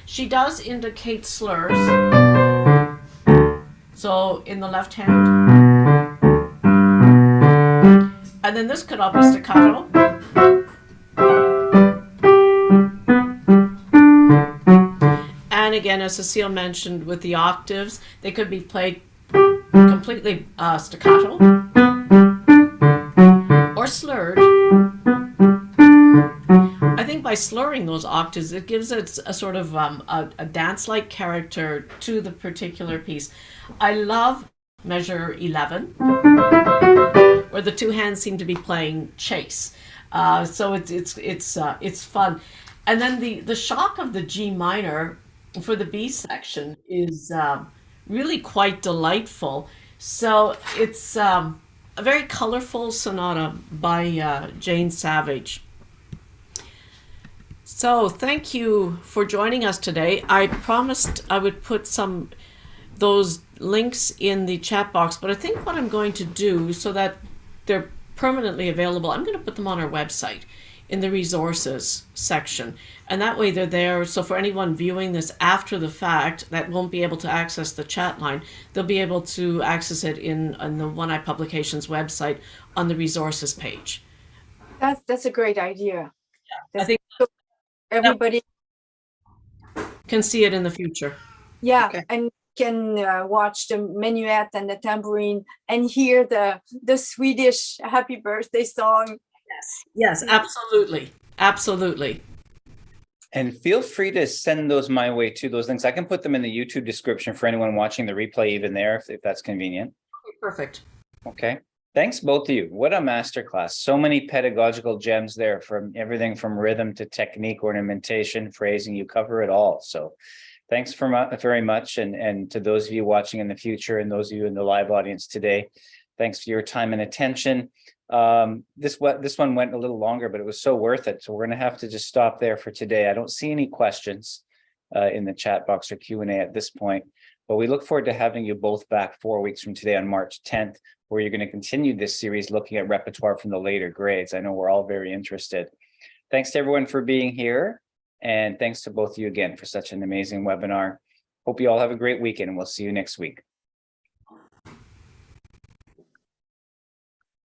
She does indicate slurs. So in the left hand. And then this could all be staccato. And again, as Cecile mentioned, with the octaves, they could be played completely staccato or slurred. I think by slurring those octaves, it gives it a sort of a dance-like character to the particular piece. I love measure 11, where the two hands seem to be playing chase. So it's fun. And then the shock of the G minor for the B section is really quite delightful. So it's a very colorful sonata by Jane Savage. So thank you for joining us today. I promised I would put those links in the chat box, but I think what I'm going to do so that they're permanently available, I'm going to put them on our website in the resources section. And that way they're there. So for anyone viewing this after the fact that won't be able to access the chat line, they'll be able to access it on the One Eye Publications website on the resources page. That's a great idea. I think everybody can see it in the future. Yeah, Okay. and can watch the Menuet and the tambourine and hear the Swedish happy birthday song. Yes, absolutely. Absolutely. And feel free to send those my way too, those links. I can put them in the YouTube description for anyone watching the replay even there, if that's convenient. Perfect. Okay. Thanks, both of you. What a masterclass. So many pedagogical gems there, from everything from rhythm to technique, ornamentation, phrasing. You cover it all. So thanks very much. And to those of you watching in the future and those of you in the live audience today, thanks for your time and attention. This one went a little longer, but it was so worth it. So we're going to have to just stop there for today. I don't see any questions in the chat box or Q&A at this point, but we look forward to having you both back 4 weeks from today on March 10th, where you're going to continue this series looking at repertoire from the later grades. I know we're all very interested. Thanks to everyone for being here. And thanks to both of you again for such an amazing webinar. Hope you all have a great weekend, and we'll see you next week.